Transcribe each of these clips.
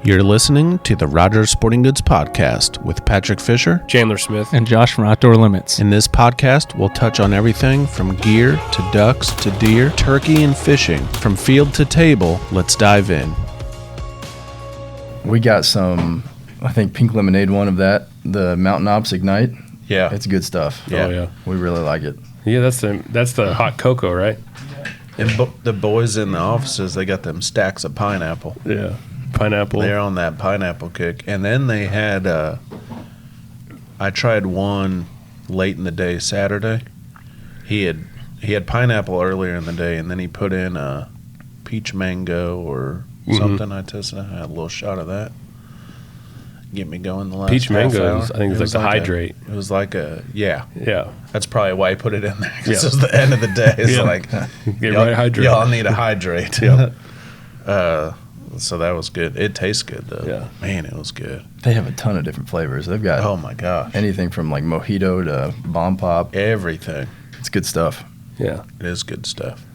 You're listening to the Rogers Sporting Goods Podcast with Patrick Fisher, Chandler Smith, and Josh from Outdoor Limits. In this podcast, we'll touch on everything from gear to ducks to deer, turkey and fishing. From field to table, let's dive in. We got some, I think, pink lemonade one of that, the Mountain Ops Ignite. Yeah. It's good stuff. Yeah. Oh, yeah. We really like it. Yeah, that's the hot cocoa, right? And the boys in the offices, they got them stacks of pineapple. Yeah. Pineapple. They're on that pineapple kick. And then they had, I tried one late in the day Saturday. He had pineapple earlier in the day, and then he put in a peach mango or something. I tested. I had a little shot of that. Get me going the last peach half mango. hour. I think it's like the hydrate. It was like a Yeah. That's probably why I put it in there. Because it was the end of the day. It's like Get right hydrated. Y'all need a hydrate. Yeah. So that was good. It tastes good though. Yeah. Man, it was good. They have a ton of different flavors. They've got Oh my gosh. anything from like mojito to bomb pop. Everything. It's good stuff. Yeah. It is good stuff.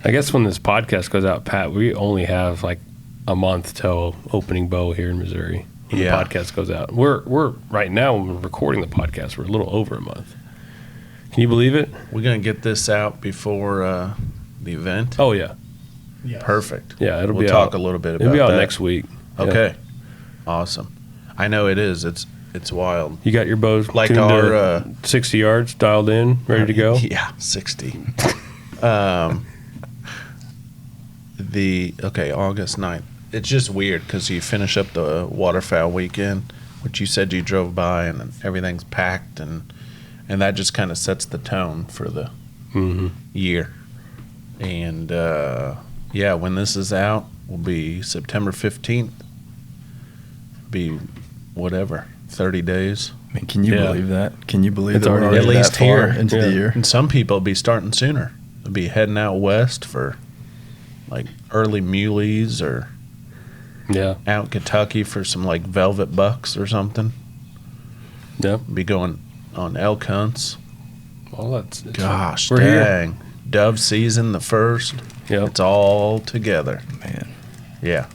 I guess when this podcast goes out, Pat, we only have like a month till opening bow here in Missouri. When the podcast goes out. We're right now when we're recording the podcast, we're a little over a month. Can you believe it? We're gonna get this out before the event. Oh yeah. Yeah. Perfect. Yeah, we'll be talk out. a little bit about It'll be out that next week. Okay. Yeah. Awesome. I know it is. It's wild. You got your bows Like tuned our to 60 yards dialed in, ready to go? Yeah, 60. August 9th. It's just weird because you finish up the waterfowl weekend, which you said you drove by, and everything's packed, and that just kind of sets the tone for the year. And when this is out, will be September 15th. Be 30 days. I mean, can you believe that? Can you believe It's that we're already already at least that far here. into the year? And some people will be starting sooner. They'll be heading out west for like early muleys or out Kentucky for some like velvet bucks or something. Yeah. Be going on elk hunts. Well, Gosh, we're dang. here. Dove season, the first. Yep. It's all together. Man. Yeah.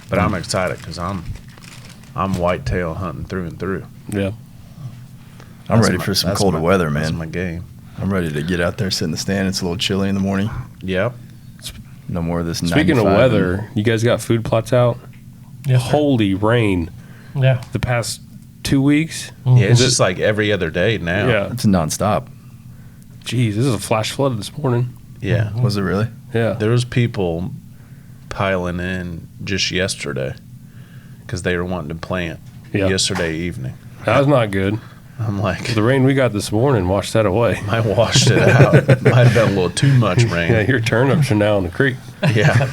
But I'm excited because I'm whitetail hunting through and through. Yeah. I'm ready for some colder weather, man. That's my game. I'm ready to get out there, sit in the stand. It's a little chilly in the morning. Yep. No more of this. Speaking of weather, you guys got food plots out? Yes, Holy rain. Yeah. The past 2 weeks? Yeah, it's just like every other day now. Yeah. It's nonstop. Jeez, this is a flash flood this morning. Yeah. Was it really? Yeah. There was people piling in just yesterday because they were wanting to plant yesterday evening. That was not good. I'm like, The rain we got this morning washed that away. I washed it out. Might have been a little too much rain. Yeah, your turnips are now in the creek. Yeah.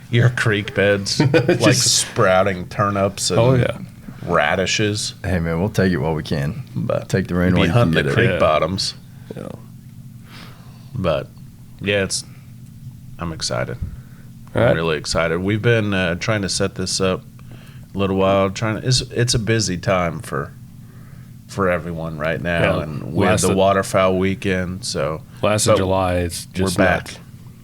Your creek beds, like sprouting turnips and radishes. Hey, man, we'll take it while we can. But Take the rain while be you can hunting get the it. creek Yeah. bottoms. Yeah. But yeah, I'm excited. All right. I'm really excited. We've been trying to set this up a little while. It's a busy time for everyone right now, Yeah. and we have the waterfowl weekend. So Last of July, it's just we're back.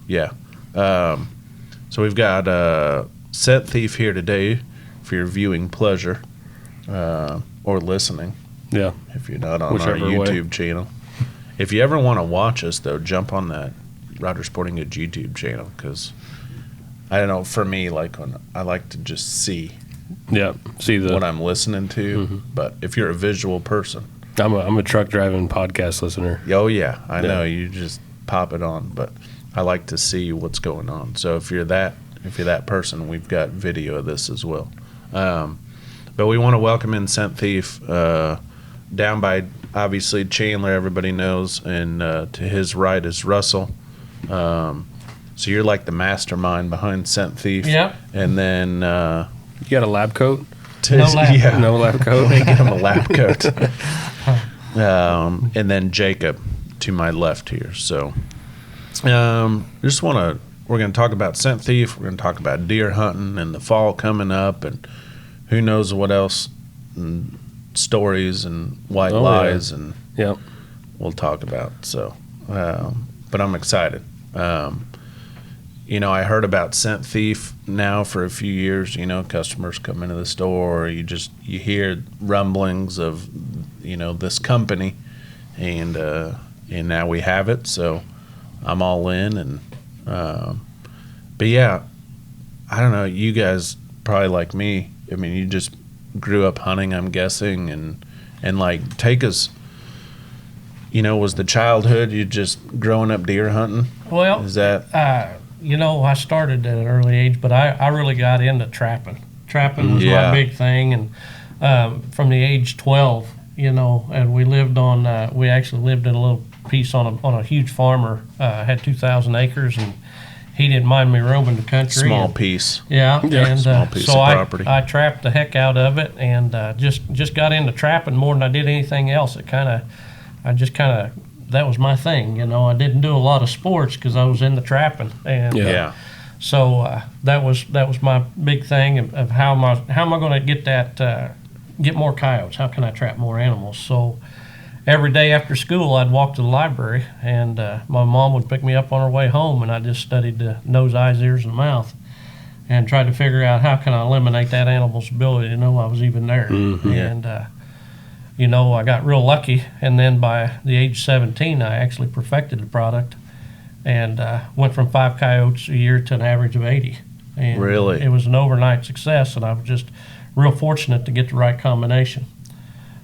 Yeah. So we've got Scent Thief here today for your viewing pleasure or listening. Yeah. If you're not on Whichever our way. YouTube channel. If you ever want to watch us, though, jump on that Rogers Sporting Goods YouTube channel because I don't know. For me, like when I like to just see See what I'm listening to. But if you're a visual person, I'm a truck driving podcast listener. oh yeah, I know you just pop it on. But I like to see what's going on. So if you're that person, we've got video of this as well. But we want to welcome in Scent Thief down by obviously Chandler, everybody knows, and to his right is Russell. So you're like the mastermind behind Scent Thief. Yep. And then You got a lab coat? No lab. Yeah. No lab coat? They get him a lab coat. And then Jacob to my left here. So we're going to talk about Scent Thief. We're going to talk about deer hunting and the fall coming up and who knows what else, and stories and white lies and we'll talk about. So, but I'm excited. I heard about Scent Thief now for a few years. Customers come into the store, or you hear rumblings of, this company, and now we have it. So I'm all in, and but yeah, I don't know. You guys probably like me. I mean, you just grew up hunting, I'm guessing, and like take us. Was the childhood you just growing up deer hunting? Well, Is that I started at an early age, but I really got into trapping. Trapping was Yeah. my big thing, and from the age 12, and we actually lived in a little piece on a huge farmer, had 2,000 acres, and he didn't mind me roaming the country. small piece? Yeah, and Small piece so of property. I trapped the heck out of it, and just got into trapping more than I did anything else. That was my thing. I didn't do a lot of sports because I was in the trapping, and Yeah. so that was my big thing of how am I going to get more coyotes? How can I trap more animals? So every day after school, I'd walk to the library, and my mom would pick me up on her way home, and I just studied the nose, eyes, ears, and mouth, and tried to figure out how can I eliminate that animal's ability to know I was even there. And I got real lucky, and then by the age of 17, I actually perfected the product, and went from 5 coyotes a year to an average of 80. And Really? it was an overnight success, and I was just real fortunate to get the right combination.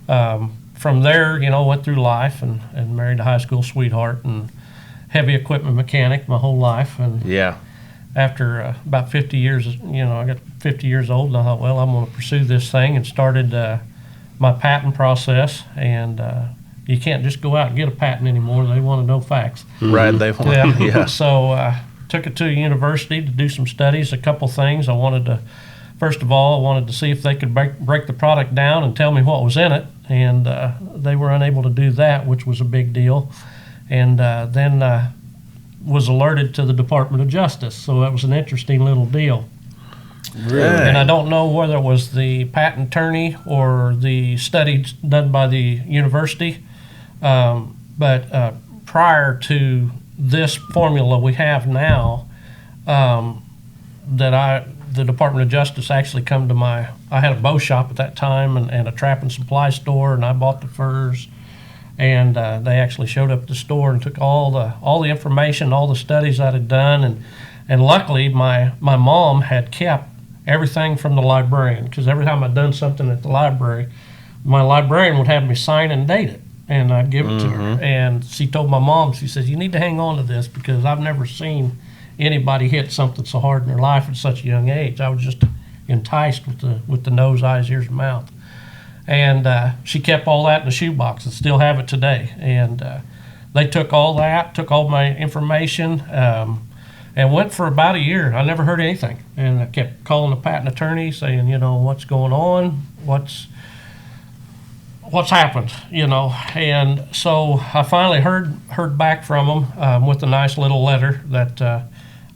From there, went through life and married a high school sweetheart and heavy equipment mechanic my whole life. And Yeah. after about 50 years, I got 50 years old, and I thought, well, I'm going to pursue this thing, and started my patent process. And you can't just go out and get a patent anymore. They want to know facts. Right. They want. Yeah. So took it to a university to do some studies, a couple things. First of all, I wanted to see if they could break the product down and tell me what was in it. And they were unable to do that, which was a big deal. And then was alerted to the Department of Justice. So that was an interesting little deal. Really? And I don't know whether it was the patent attorney or the study done by the university, but prior to this formula we have now, the Department of Justice actually come to I had a bow shop at that time and a trap and supply store, and I bought the furs, and they actually showed up at the store and took all the information, all the studies I had done, and luckily my mom had kept everything from the librarian, because every time I'd done something at the library, my librarian would have me sign and date it, and I'd give it to her. And she told my mom, she says, you need to hang on to this, because I've never seen anybody hit something so hard in their life at such a young age. I was just enticed with the nose, eyes, ears, and mouth. And she kept all that in a shoebox and still have it today. And they took all my information, and went for about a year. I never heard anything. And I kept calling the patent attorney saying, what's going on? What's happened? And so I finally heard back from them with a nice little letter that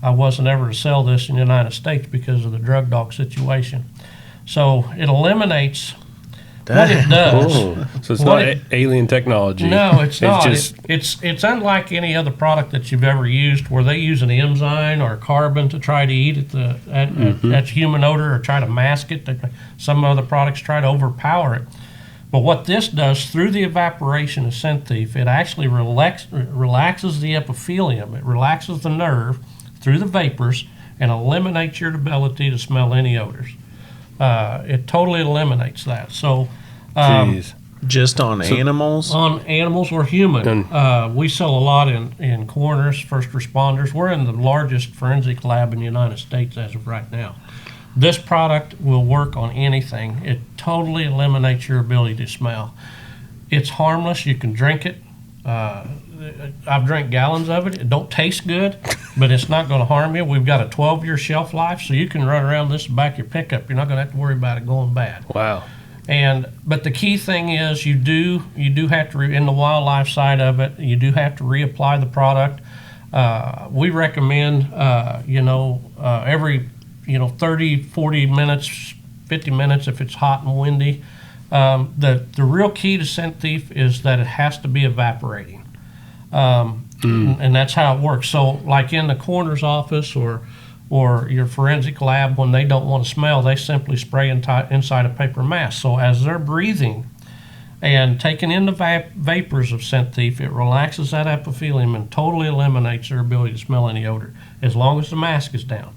I wasn't ever to sell this in the United States because of the drug dog situation. So it eliminates what it does. Cool. So it's not alien technology. No, it's not. Just, It's unlike any other product that you've ever used, where they use an enzyme or a carbon to try to eat at human odor or try to mask it. Some other products try to overpower it. But what this does through the evaporation of Scent Thief, it actually relaxes the epithelium. It relaxes the nerve through the vapors and eliminates your ability to smell any odors. It totally eliminates that. So, geez. Just on animals? On animals or human. We sell a lot in coroners, first responders. We're in the largest forensic lab in the United States as of right now. This product will work on anything. It totally eliminates your ability to smell. It's harmless. You can drink it. I've drank gallons of it. It don't taste good, but it's not going to harm you. We've got a 12-year shelf life, so you can run around this back of your pickup. You're not going to have to worry about it going bad. Wow. But the key thing is you do have to, in the wildlife side of it, you do have to reapply the product. We recommend, every 30, 40 minutes, 50 minutes if it's hot and windy. The real key to Scent Thief is that it has to be evaporating. And that's how it works. So like in the coroner's office or your forensic lab, when they don't want to smell, they simply spray inside a paper mask. So as they're breathing and taking in the vapors of Scent Thief, it relaxes that epithelium and totally eliminates their ability to smell any odor, as long as the mask is down.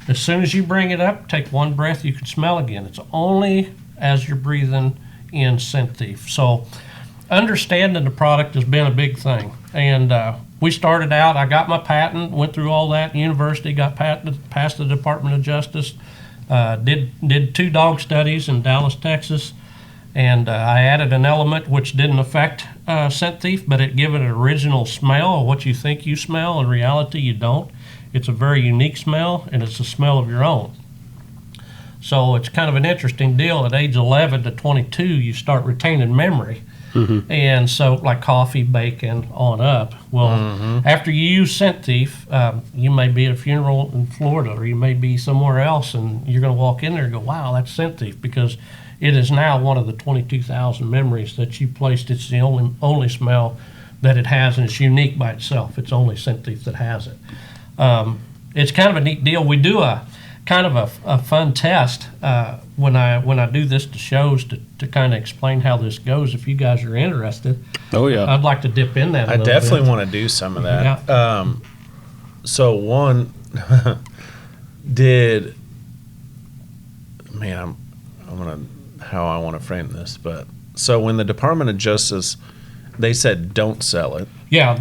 As soon as you bring it up, take one breath, you can smell again. It's only as you're breathing in Scent Thief. So understanding the product has been a big thing. And we started out, I got my patent, went through all that, university, got passed the Department of Justice, did 2 dog studies in Dallas, Texas, and I added an element which didn't affect Scent Thief, but it gave it an original smell of what you think you smell. In reality, you don't. It's a very unique smell, and it's a smell of your own. So it's kind of an interesting deal. At age 11 to 22, you start retaining memory. And so like coffee, bacon, on up. Well, after you use Scent Thief, you may be at a funeral in Florida, or you may be somewhere else, and you're going to walk in there and go, wow, that's Scent Thief, because it is now one of the 22,000 memories that you placed. It's the only smell that it has, and it's unique by itself. It's only Scent Thief that has it. It's kind of a neat deal. We do a kind of a fun test when I do this to shows to kind of explain how this goes. If you guys are interested, I'd like to dip in that a I little definitely bit. want to do some of that. Yeah. So one, how I want to frame this, but so when the Department of Justice, they said don't sell it. Yeah,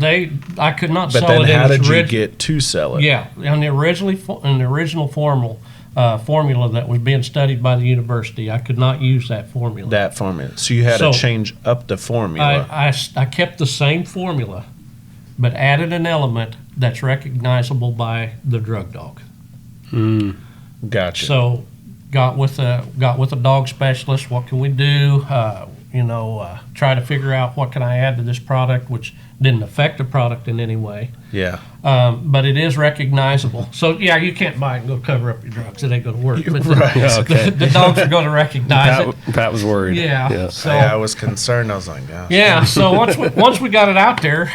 I could not But sell then it. how in did its you get to sell it? Yeah, in the original formula that was being studied by the university, I could not use that formula. That formula. So you had to change up the formula. I kept the same formula, but added an element that's recognizable by the drug dog. Gotcha. So got with a dog specialist. What can we do? Try to figure out what can I add to this product, which didn't affect the product in any way. Yeah. But it is recognizable. So yeah, you can't buy it and go cover up your drugs. It ain't going to work. But Right. the dogs are going to recognize it. Pat was worried. Yeah. So I was concerned. I was like, gosh. yeah. So once we got it out there,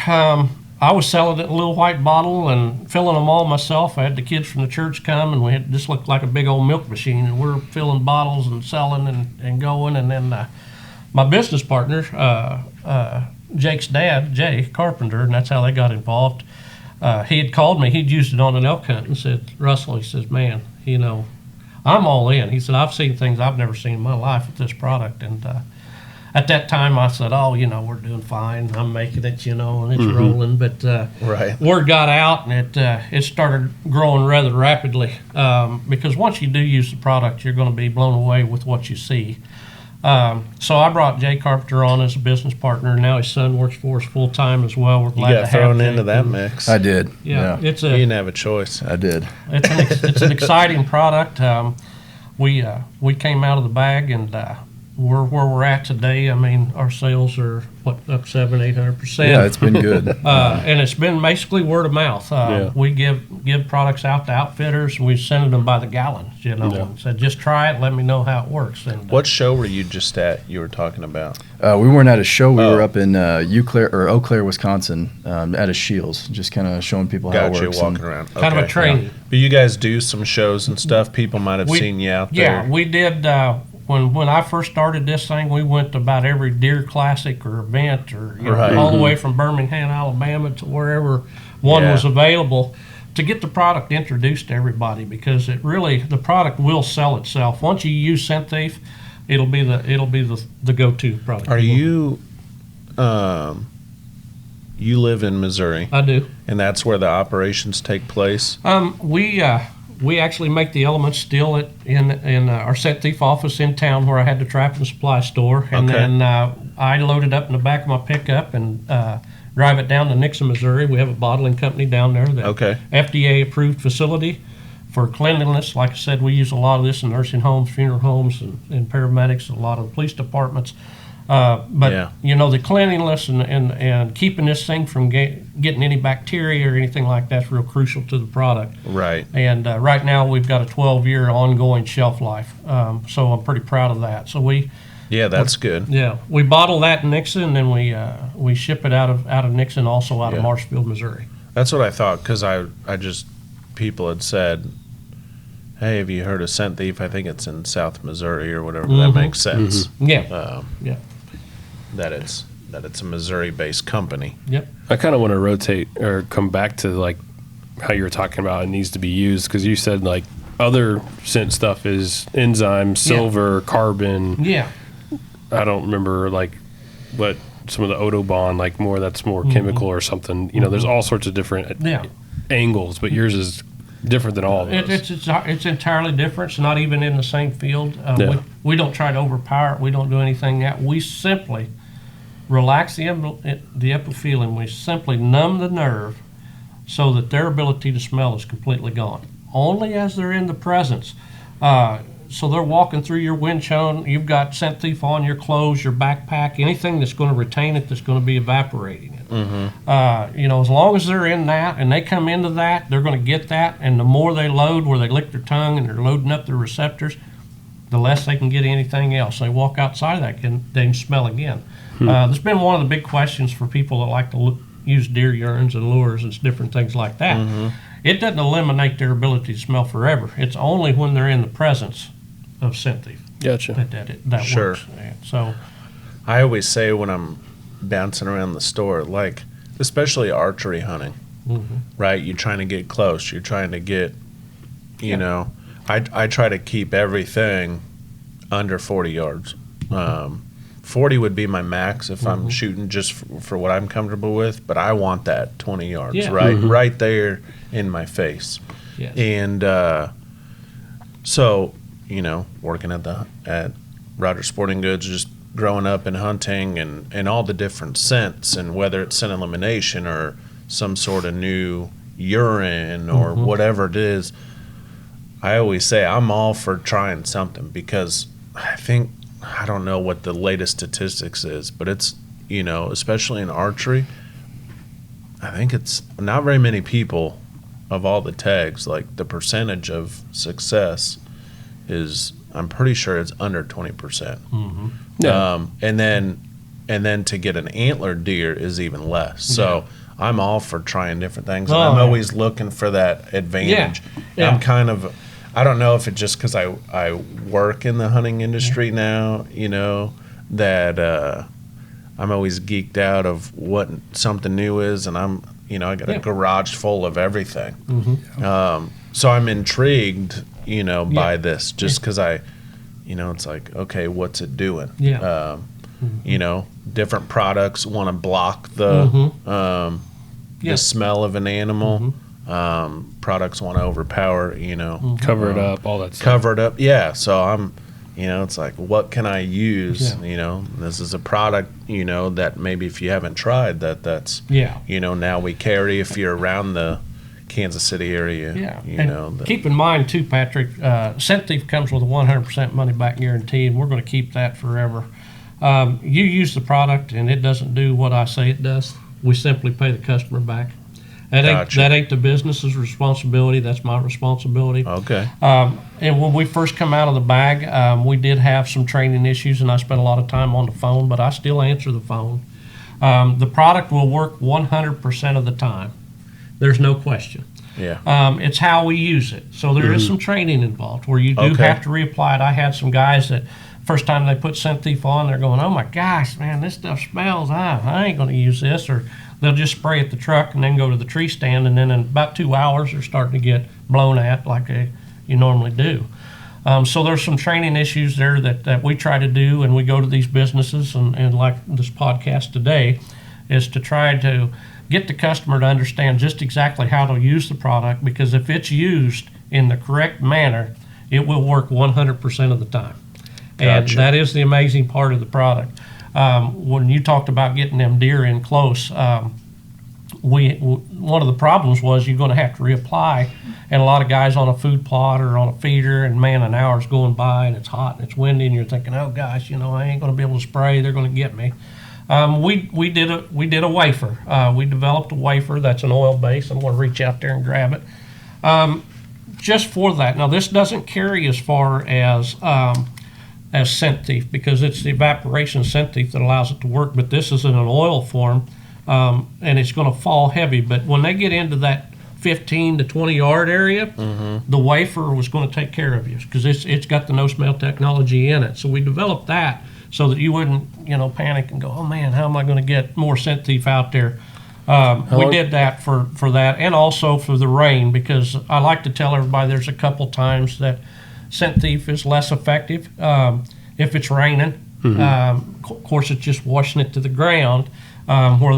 I was selling it in a little white bottle and filling them all myself. I had the kids from the church come, and we had just looked like a big old milk machine, and we're filling bottles and selling and going. And then my business partner, Jake's dad, Jay Carpenter, and that's how they got involved. He had called me. He'd used it on an elk hunt and said, Russell, he says, man, I'm all in. He said, I've seen things I've never seen in my life with this product. And at that time, I said, we're doing fine. I'm making it, and it's rolling. But Right. word got out, and it started growing rather rapidly. Because once you do use the product, you're going to be blown away with what you see. So I brought Jay Carpenter on as a business partner. Now his son works for us full time as well. We're You glad to got have thrown Jay. into that mix. I did. Yeah, You didn't have a choice. I did. it's an exciting product. We came out of the bag, and we're where we're at today. I mean, our sales are up 700-800%. Yeah, it's been good. And it's been basically word of mouth. We give products out to outfitters. We send them by the gallon, and said, just try it, let me know how it works. And What show were you just at? You were talking about. We weren't at a show. We were up in Eau Claire, Wisconsin, at a Shields, just kind of showing people how it Got you works. walking around. kind of Okay. a training. But you guys do some shows and stuff. People might have seen you out there. Yeah, we did. When I first started this thing, we went to about every deer classic or event, or Right. all the way from Birmingham, Alabama, to wherever one was available, to get the product introduced to everybody, because the product will sell itself. Once you use Scent Thief, it'll be the go-to product. Are you? You live in Missouri, I do. and that's where the operations take place. We actually make the elements still in our Scent Thief office in town, where I had the trap and supply store, and Okay. then I load it up in the back of my pickup and drive it down to Nixon, Missouri. We have a bottling company down there, that Okay. FDA approved facility for cleanliness. Like I said, we use a lot of this in nursing homes, funeral homes, and paramedics, a lot of the police departments. But Yeah. the cleanliness and keeping this thing from getting any bacteria or anything like that's real crucial to the product. Right. And right now we've got a 12-year ongoing shelf life, so I'm pretty proud of that. So we Yeah, that's good. Yeah, we bottle that in Nixon, and then we ship it out of Nixon, also out of Yeah. Marshfield, Missouri. That's what I thought, because people had said, hey, have you heard of Scent Thief? I think it's in South Missouri or whatever. That makes sense. Yeah, yeah, That it's a Missouri-based company. yep. I kind of want to rotate or come back to like how you were talking about it needs to be used, because you said like other scent stuff is enzyme, silver, carbon. Yeah, I don't remember like what some of the Autobahn, like that's more chemical or something. You know, there's all sorts of different yeah. angles, but yours is different than all of those. It's entirely different. It's not even in the same field. We don't try to overpower it. We don't do anything that. We simply relax the epithelium. We simply numb the nerve so that their ability to smell is completely gone. Only as they're in the presence. So they're walking through your windshield. You've got Scent Thief on your clothes, your backpack, anything that's going to retain it, that's going to be evaporating it. As long as they're in that and they come into that, they're going to get that. And the more they load, where they lick their tongue and they're loading up their receptors, the less they can get anything else. They walk outside of that, they can smell again. That's been one of the big questions for people that like to use deer urines and lures and different things like that. It doesn't eliminate their ability to smell forever. It's only when they're in the presence of Scent Thief Gotcha. that Sure. works. So I always say when I'm bouncing around the store, like, especially archery hunting, right? You're trying to get close. You're trying to get, you know, I try to keep everything under 40 yards. 40 would be my max if I'm shooting just for what I'm comfortable with, but I want that 20 yards, right there in my face. yes. And so, you know, working at Rogers Sporting Goods, just growing up and hunting and all the different scents, and whether it's scent elimination or some sort of new urine or whatever it is, I always say I'm all for trying something, because I don't know what the latest statistics is, but it's, you know, especially in archery, I think it's not very many people of all the tags, like the percentage of success is, I'm pretty sure it's under 20%. Yeah. And then to get an antlered deer is even less. So I'm all for trying different things. And I'm always looking for that advantage. Yeah. I'm kind of, I don't know if it's just because I work in the hunting industry now, you know, that I'm always geeked out of what something new is, and I got a garage full of everything. So I'm intrigued, you know, by this, just because it's like, okay, what's it doing? You know, different products want to block the smell of an animal. Products want to overpower, you know, Cover it up, all that stuff. cover it up. Yeah. So I'm, you know, it's like, what can I use? Yeah. You know, this is a product, you know, that maybe if you haven't tried that's, you know, now we carry if you're around the Kansas City area. Yeah, You and know, keep in mind too, Patrick, Scent Thief comes with a 100% money back guarantee, and we're going to keep that forever. You use the product and it doesn't do what I say it does, we simply pay the customer back. Gotcha. That ain't the business's responsibility. That's my responsibility. Okay. And when we first come out of the bag, we did have some training issues, and I spent a lot of time on the phone, but I still answer the phone. The product will work 100% of the time. There's no question. Yeah. It's how we use it. So there is some training involved where you do Okay. have to reapply it. I had some guys that first time they put Scent Thief on, they're going, oh my gosh, man, this stuff smells. I ain't going to use this. Or they'll just spray at the truck and then go to the tree stand, and then in about 2 hours they're starting to get blown at like you normally do. So there's some training issues there that we try to do, and we go to these businesses and like this podcast today is to try to get the customer to understand just exactly how to use the product, because if it's used in the correct manner, it will work 100% of the time. And Gotcha. that is the amazing part of the product. When you talked about getting them deer in close, one of the problems was you're going to have to reapply, and a lot of guys on a food plot or on a feeder, and man, an hour's going by and it's hot and it's windy, and you're thinking, oh gosh, you know, I ain't going to be able to spray. They're going to get me. We did a wafer. We developed a wafer that's an oil base. I'm going to reach out there and grab it. Just for that. Now this doesn't carry as far as as scent thief, because it's the evaporation scent thief that allows it to work. But this is in an oil form, and it's going to fall heavy. But when they get into that 15 to 20 yard area, the wafer was going to take care of you, because it's got the no smell technology in it. So we developed that so that you wouldn't, panic and go, oh man, how am I going to get more scent thief out there? We did that for that, and also for the rain, because I like to tell everybody there's a couple times that scent thief is less effective if it's raining. Of course, it's just washing it to the ground, where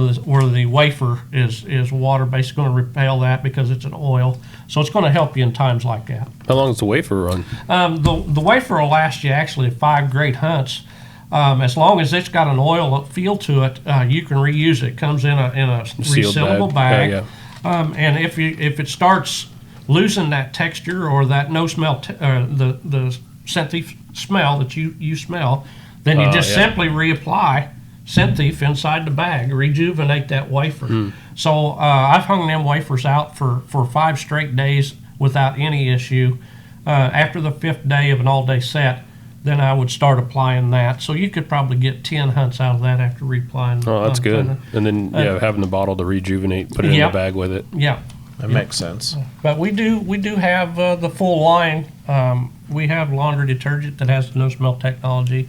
the wafer is water based, going to repel that because it's an oil. So it's going to help you in times like that. How long does the wafer run? The wafer will last you actually 5 great hunts. As long as it's got an oil feel to it, you can reuse it. It comes in a resealable bag. And if it starts losing that texture or that no smell, the scent thief smell that you smell, then you just simply reapply scent thief inside the bag, rejuvenate that wafer. So I've hung them wafers out for 5 straight days without any issue. After the 5th day of an all-day set, then I would start applying that. So you could probably get 10 hunts out of that after reapplying. Oh, that's good. And then having the bottle to rejuvenate, put it in the bag with it. Yeah. That makes sense. But we do have the full line. We have laundry detergent that has the no smell technology.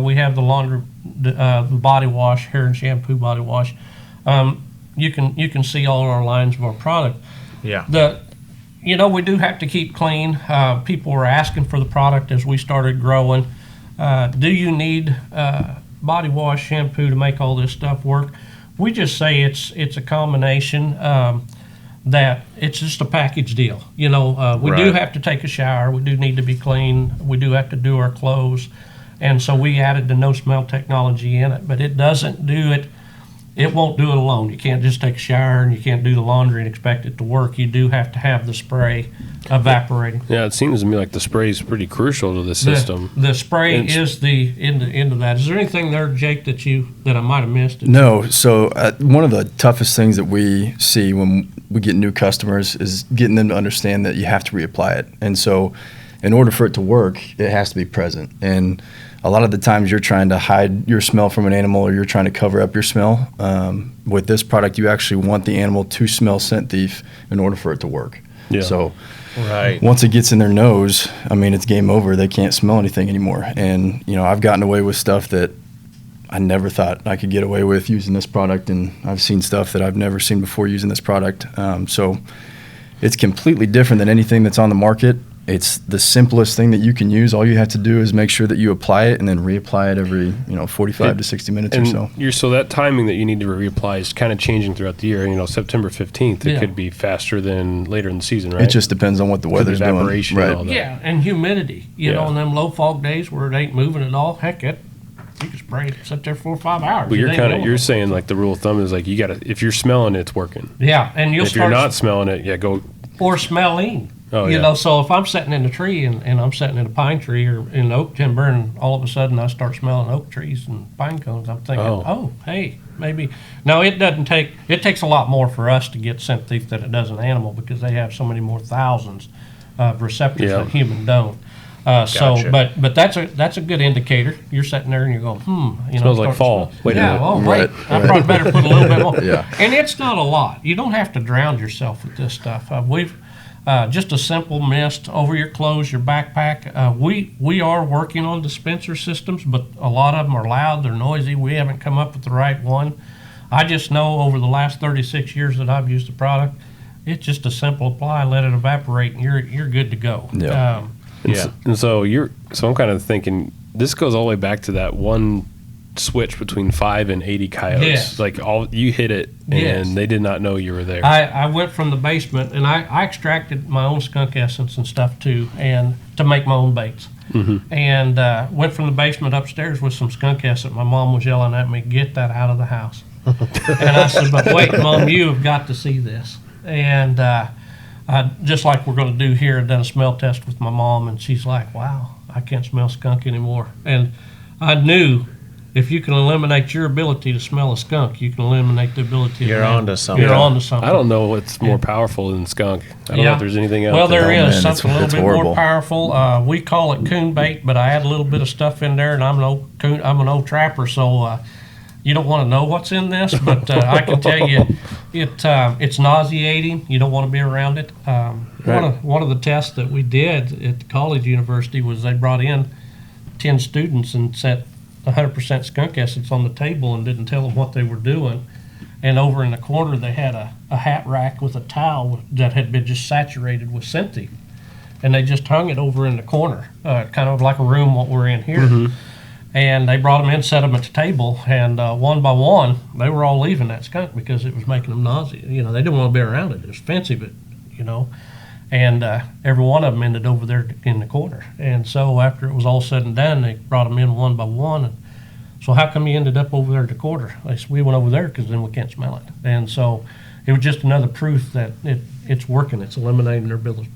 We have the body wash, hair and shampoo body wash. You can see all our lines of our product. Yeah. We do have to keep clean. People were asking for the product as we started growing. Do you need body wash, shampoo to make all this stuff work? We just say it's a combination. That it's just a package deal. We do have to take a shower. We do need to be clean. We do have to do our clothes. And so we added the no smell technology in it, but it doesn't do it. It won't do it alone. You can't just take a shower and you can't do the laundry and expect it to work. You do have to have the spray evaporating. Yeah, it seems to me like the spray is pretty crucial to the system. The spray is the end of that. Is there anything there, Jake, that I might have missed? No. So one of the toughest things that we see when we get new customers is getting them to understand that you have to reapply it. And so in order for it to work, it has to be present. And a lot of the times you're trying to hide your smell from an animal, or you're trying to cover up your smell. With this product, you actually want the animal to smell scent thief in order for it to work. Yeah. So Right. once it gets in their nose, it's game over. They can't smell anything anymore. And, I've gotten away with stuff that I never thought I could get away with using this product, and I've seen stuff that I've never seen before using this product. So it's completely different than anything that's on the market. It's the simplest thing that you can use. All you have to do is make sure that you apply it and then reapply it every 45 to 60 minutes or so. So that timing that you need to reapply is kind of changing throughout the year. September 15th, it could be faster than later in the season, right? It just depends on what the weather's doing. Evaporation and all that. Yeah, and humidity. On them low fog days where it ain't moving at all, heck, you can spray it, sit there 4 or 5 hours. But you're saying like the rule of thumb is like you gotta, if you're smelling it, it's working. Yeah, and if you're not smelling it, go. Or smelling. Oh, So if I'm sitting in a tree and I'm sitting in a pine tree or in the oak timber, and all of a sudden I start smelling oak trees and pine cones, I'm thinking, hey, maybe. No, it doesn't take. It takes a lot more for us to get scent thief than it does an animal, because they have so many more thousands of receptors that human don't. Gotcha. But that's a good indicator. You're sitting there and you're going, Smells like fall. Wait a minute. Well, Right. I probably better put a little bit more. Yeah. And it's not a lot. You don't have to drown yourself with this stuff. We've just a simple mist over your clothes, your backpack. We are working on dispenser systems, but a lot of them are loud, they're noisy. We haven't come up with the right one. I just know over the last 36 years that I've used the product, it's just a simple apply, let it evaporate, and you're good to go. Yeah. So I'm kind of thinking this goes all the way back to that one switch between 5 and 80 coyotes. Yes. Like you hit it and they did not know you were there. I went from the basement and I extracted my own skunk essence and stuff too, and to make my own baits. And went from the basement upstairs with some skunk essence. My mom was yelling at me, "Get that out of the house." And I said, "But wait, Mom, you have got to see this." And just like we're going to do here, I done a smell test with my mom, and she's like, "Wow, I can't smell skunk anymore." And I knew if you can eliminate your ability to smell a skunk, you can eliminate the ability. You're onto something. You're onto something. I don't know what's more powerful than skunk. I don't know if there's anything else. Well, there is man, something a little it's bit horrible. more powerful. We call it coon bait, but I add a little bit of stuff in there, and I'm an old trapper, so you don't want to know what's in this, but I can tell you, it's nauseating. You don't want to be around it. One of the tests that we did at the college university was they brought in 10 students and set 100% skunk essence on the table and didn't tell them what they were doing. And over in the corner, they had a hat rack with a towel that had been just saturated with Synthy. And they just hung it over in the corner, kind of like a room what we're in here. Mm-hmm. And they brought them in, set them at the table, and one by one, they were all leaving that skunk because it was making them nauseous. You know, they didn't want to be around it. It was fancy, but, you know. And every one of them ended over there in the corner. And so after it was all said and done, they brought them in one by one. And so how come you ended up over there at the corner? I said, we went over there because then we can't smell it. And so it was just another proof that it's working. It's eliminating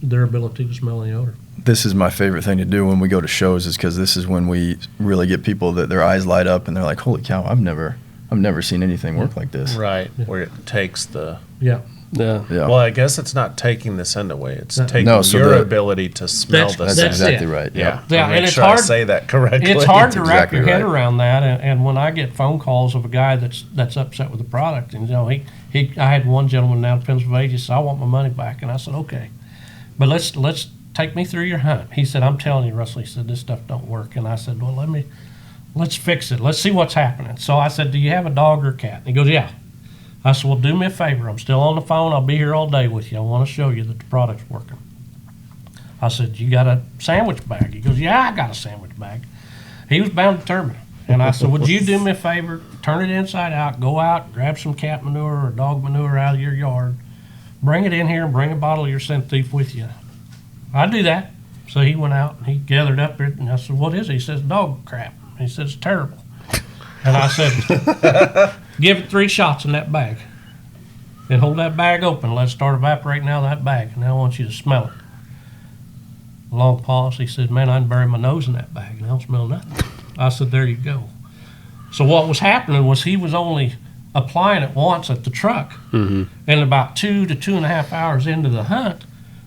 their ability to smell the odor. This is my favorite thing to do when we go to shows, is because this is when we really get people that their eyes light up and they're like, holy cow, I've never seen anything work like this. Right, where it takes the... Yeah. Yeah. Well, I guess it's not taking the scent away. It's taking so your ability to smell the That's scent. exactly it. right. Yeah. Yeah, Make and it's sure hard. I say that correctly. It's hard to wrap exactly your head right. around that. And when I get phone calls of a guy that's upset with the product, and you know, I had one gentleman down in Pennsylvania. He said, I want my money back, and I said, okay, but let's take me through your hunt. He said, I'm telling you, Russell. He said, this stuff don't work. And I said, well, let's fix it. Let's see what's happening. So I said, do you have a dog or a cat? And he goes, yeah. I said, well, do me a favor. I'm still on the phone. I'll be here all day with you. I want to show you that the product's working. I said, you got a sandwich bag? He goes, yeah, I got a sandwich bag. He was bound determined. And I said, would you do me a favor, turn it inside out, go out, grab some cat manure or dog manure out of your yard, bring it in here and bring a bottle of your Scent Thief with you. I'd do that. So he went out and he gathered up it, and I said, what is it? He says, dog crap. He says, it's terrible. And I said, give it 3 shots in that bag. And hold that bag open. Let it start evaporating out of that bag. And now I want you to smell it. A long pause. He said, man, I can bury my nose in that bag and I don't smell nothing. I said, there you go. So what was happening was he was only applying it once at the truck. Mm-hmm. And about 2 to 2.5 hours into the hunt,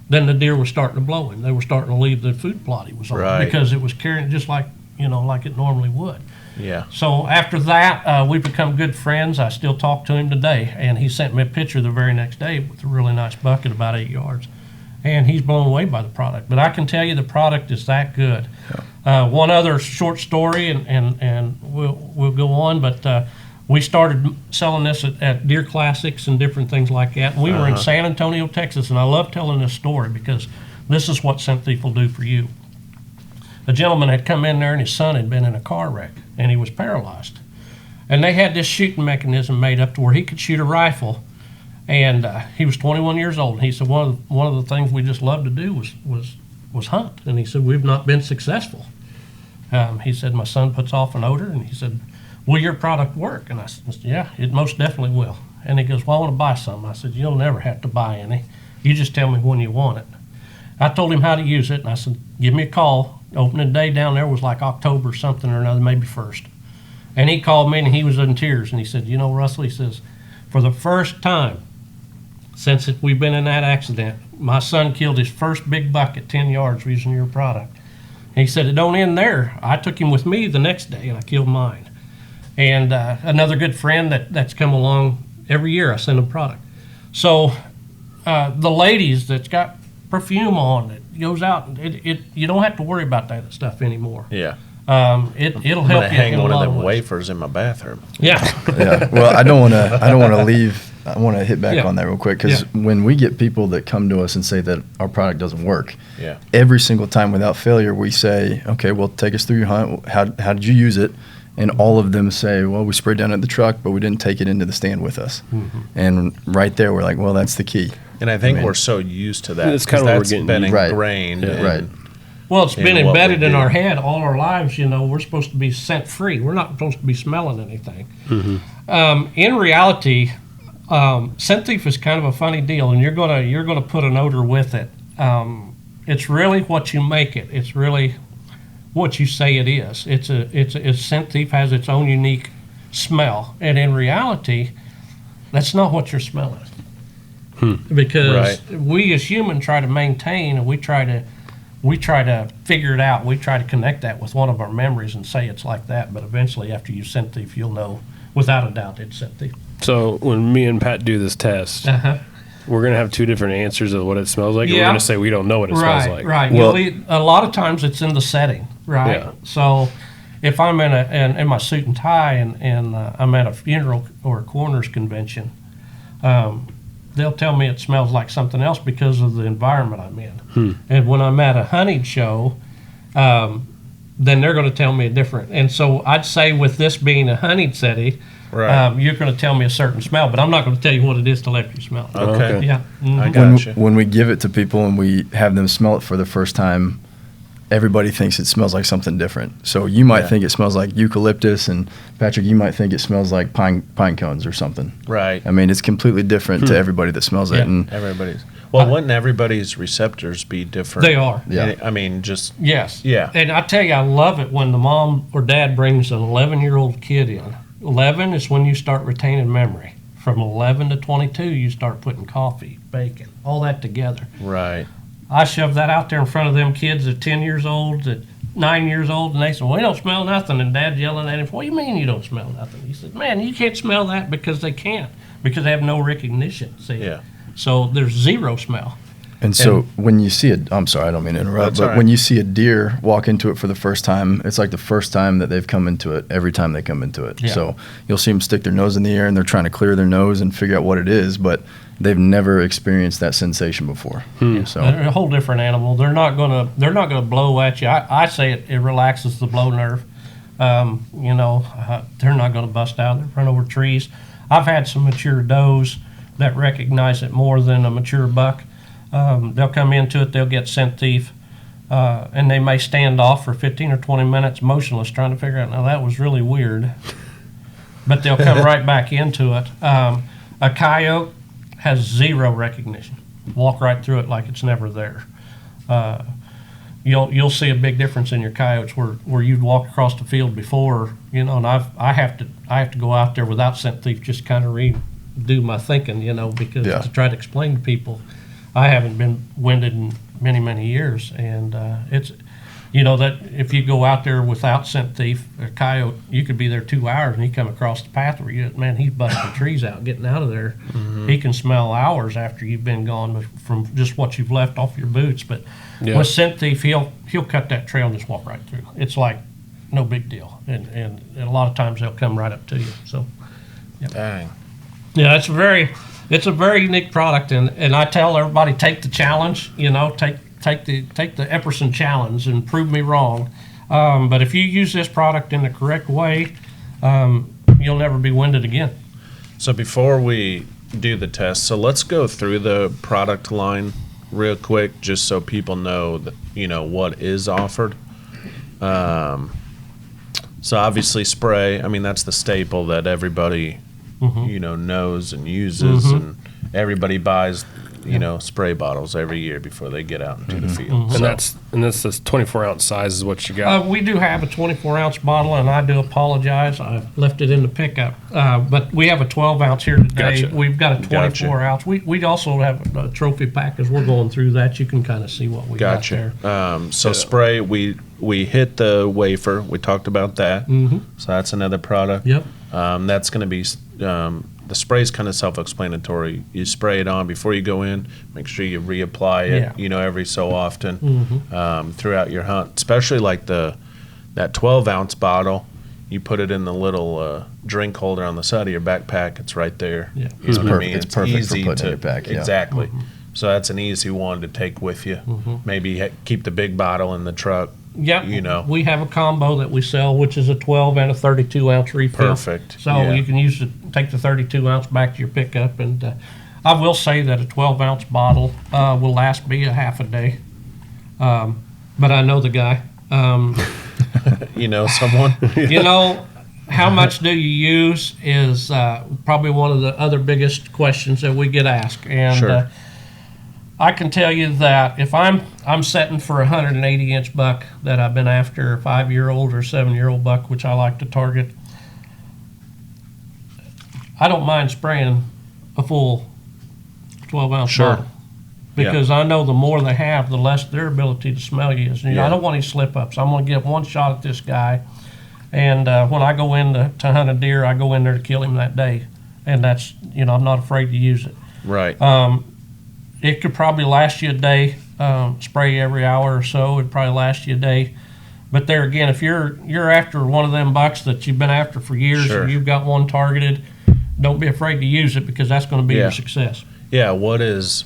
then the deer were starting to blow him. They were starting to leave the food plot he was on. Right. Because it was carrying just like it normally would. Yeah. So after that, we've become good friends. I still talk to him today, and he sent me a picture the very next day with a really nice bucket about 8 yards, and he's blown away by the product. But I can tell you the product is that good. Yeah. One other short story, and we'll go on, but we started selling this at Deer Classics and different things like that. And we were in San Antonio, Texas, and I love telling this story because this is what Scent Thief will do for you. A gentleman had come in there and his son had been in a car wreck and he was paralyzed. And they had this shooting mechanism made up to where he could shoot a rifle. And he was 21 years old. And he said, one of the things we just love to do was hunt. And he said, we've not been successful. He said, my son puts off an odor. And he said, will your product work? And I said, yeah, it most definitely will. And he goes, well, I want to buy some. I said, you'll never have to buy any. You just tell me when you want it. I told him how to use it. And I said, give me a call. Opening day down there was like October something or another, maybe 1st. And he called me and he was in tears. And he said, you know, Russell, he says, for the first time since we've been in that accident, my son killed his first big buck at 10 yards using your product. And he said, it don't end there. I took him with me the next day and I killed mine. And another good friend that's come along every year, I send him product. So the ladies that's got perfume on it goes out, you don't have to worry about that stuff anymore. Yeah. It'll help you hang in a one of lot them of ways. wafers in my bathroom. Yeah. Yeah. Well, I don't want to leave. I want to hit back on that real quick, because when we get people that come to us and say that our product doesn't work, every single time without failure, we say, okay, well, take us through your hunt. How did you use it? And all of them say, well, we sprayed down at the truck, but we didn't take it into the stand with us. Mm-hmm. And right there, we're like, well, that's the key. And I think we're so used to that. That's kind of what we're getting been used. ingrained. Right. Right. Well, it's been in what embedded we in do. our head all our lives. You know, we're supposed to be scent free. We're not supposed to be smelling anything. Mm-hmm. In reality, Scent Thief is kind of a funny deal, and you're gonna put an odor with it. It's really what you make it. It's really what you say it is. Scent Thief has its own unique smell, and in reality, that's not what you're smelling. Because we as humans try to maintain, and we try to figure it out. We try to connect that with one of our memories and say it's like that. But eventually, after you Scent Thief, you'll know without a doubt it's Scent Thief. So when me and Pat do this test, we're going to have two different answers of what it smells like. Yeah. And we're going to say we don't know what it smells like. Right. Well, a lot of times it's in the setting, right? Yeah. So if I'm in my suit and tie and I'm at a funeral or a coroner's convention, they'll tell me it smells like something else because of the environment I'm in. And when I'm at a hunting show, then they're going to tell me a different. And so I'd say with this being a hunting setting, you're going to tell me a certain smell, but I'm not going to tell you what it is till after you smell it. Okay. Yeah. I got you. When we give it to people and we have them smell it for the first time, everybody thinks it smells like something different. So you might think it smells like eucalyptus, and Patrick, you might think it smells like pine cones or something. Right. I mean, it's completely different to everybody that smells it. And everybody's. Well, wouldn't everybody's receptors be different? They are. Yeah. I mean, just. Yes. Yeah. And I tell you, I love it when the mom or dad brings an 11-year-old kid in. 11 is when you start retaining memory. From 11 to 22, you start putting coffee, bacon, all that together. Right. I shove that out there in front of them kids at 10 years old, at 9 years old, and they say, well, we don't smell nothing. And Dad's yelling at him, what do you mean you don't smell nothing? He said, man, you can't smell that because they can't, because they have no recognition. See? Yeah. So there's zero smell. And so when you see I'm sorry, I don't mean to interrupt, but when you see a deer walk into it for the first time, it's like the first time that they've come into it every time they come into it. Yeah. So you'll see them stick their nose in the air and they're trying to clear their nose and figure out what it is, but they've never experienced that sensation before. So they're a whole different animal. They're not gonna blow at you. I say it relaxes the blow nerve. They're not gonna bust out. They run over trees. I've had some mature does that recognize it more than a mature buck. They'll come into it, they'll get Scent Thief, and they may stand off for 15 or 20 minutes motionless trying to figure out, now that was really weird. But they'll come right back into it. A coyote has zero recognition. Walk right through it like it's never there. You'll see a big difference in your coyotes where you'd walk across the field before, and I have to go out there without Scent Thief, just kind of redo my thinking, because to try to explain to people, I haven't been winded in many, many years, and it's, that if you go out there without Scent Thief, a coyote, you could be there 2 hours and he come across the path where he's busting trees out, getting out of there. He can smell hours after you've been gone from just what you've left off your boots. But with Scent Thief, he'll cut that trail and just walk right through. It's like no big deal, and a lot of times they'll come right up to you. So, Dang. Yeah, it's a very unique product, and I tell everybody, take the challenge. Take the Epperson challenge and prove me wrong. But if you use this product in the correct way, you'll never be winded again. So before we do the test, so let's go through the product line real quick, just so people know that, what is offered. So obviously spray. I mean, that's the staple that everybody knows and uses, and everybody buys, spray bottles every year before they get out into the field. And that's this 24-ounce size is what you got. We do have a 24-ounce bottle, and I do apologize. I left it in the pickup. But we have a 12-ounce here today. Gotcha. We've got a 24-ounce. We also have a trophy pack as we're going through that. You can kind of see what we got there. So spray, we hit the wafer. We talked about that. So that's another product. Yep. That's going to be the spray is kind of self-explanatory. You spray it on before you go in. Make sure you reapply it, every so often throughout your hunt. Especially like that 12-ounce bottle. You put it in the little drink holder on the side of your backpack. It's right there. Yeah. It's perfect. It's perfect easy for putting in your pack. Yeah. Exactly. So that's an easy one to take with you. Maybe keep the big bottle in the truck. Yep. We have a combo that we sell, which is a 12 and a 32-ounce refill. Perfect. So you can take the 32-ounce back to your pickup. And I will say that a 12-ounce bottle will last me a half a day. But I know the guy. Someone? How much do you use is probably one of the other biggest questions that we get asked. And sure. I can tell you that if I'm setting for a 180-inch buck that I've been after, a 5-year-old or 7-year-old buck, which I like to target, I don't mind spraying a full 12-ounce Sure. bottle. Because I know the more they have, the less their ability to smell you is. I don't want any slip-ups. I'm going to give one shot at this guy. And when I go in to hunt a deer, I go in there to kill him that day. And that's, I'm not afraid to use it. Right. It could probably last you a day. Spray every hour or so. It'd probably last you a day. But there again, if you're after one of them bucks that you've been after for years, Sure. or you've got one targeted, don't be afraid to use it, because that's going to be your success. Yeah. What is?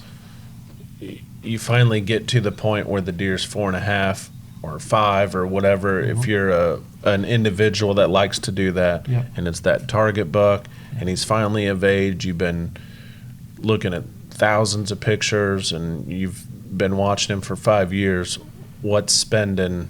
You finally get to the point where the deer's 4.5 or 5 or whatever. Mm-hmm. If you're an individual that likes to do that, Yeah. and it's that target buck, and he's finally of age, you've been looking at thousands of pictures, and you've been watching him for 5 years. What's spending,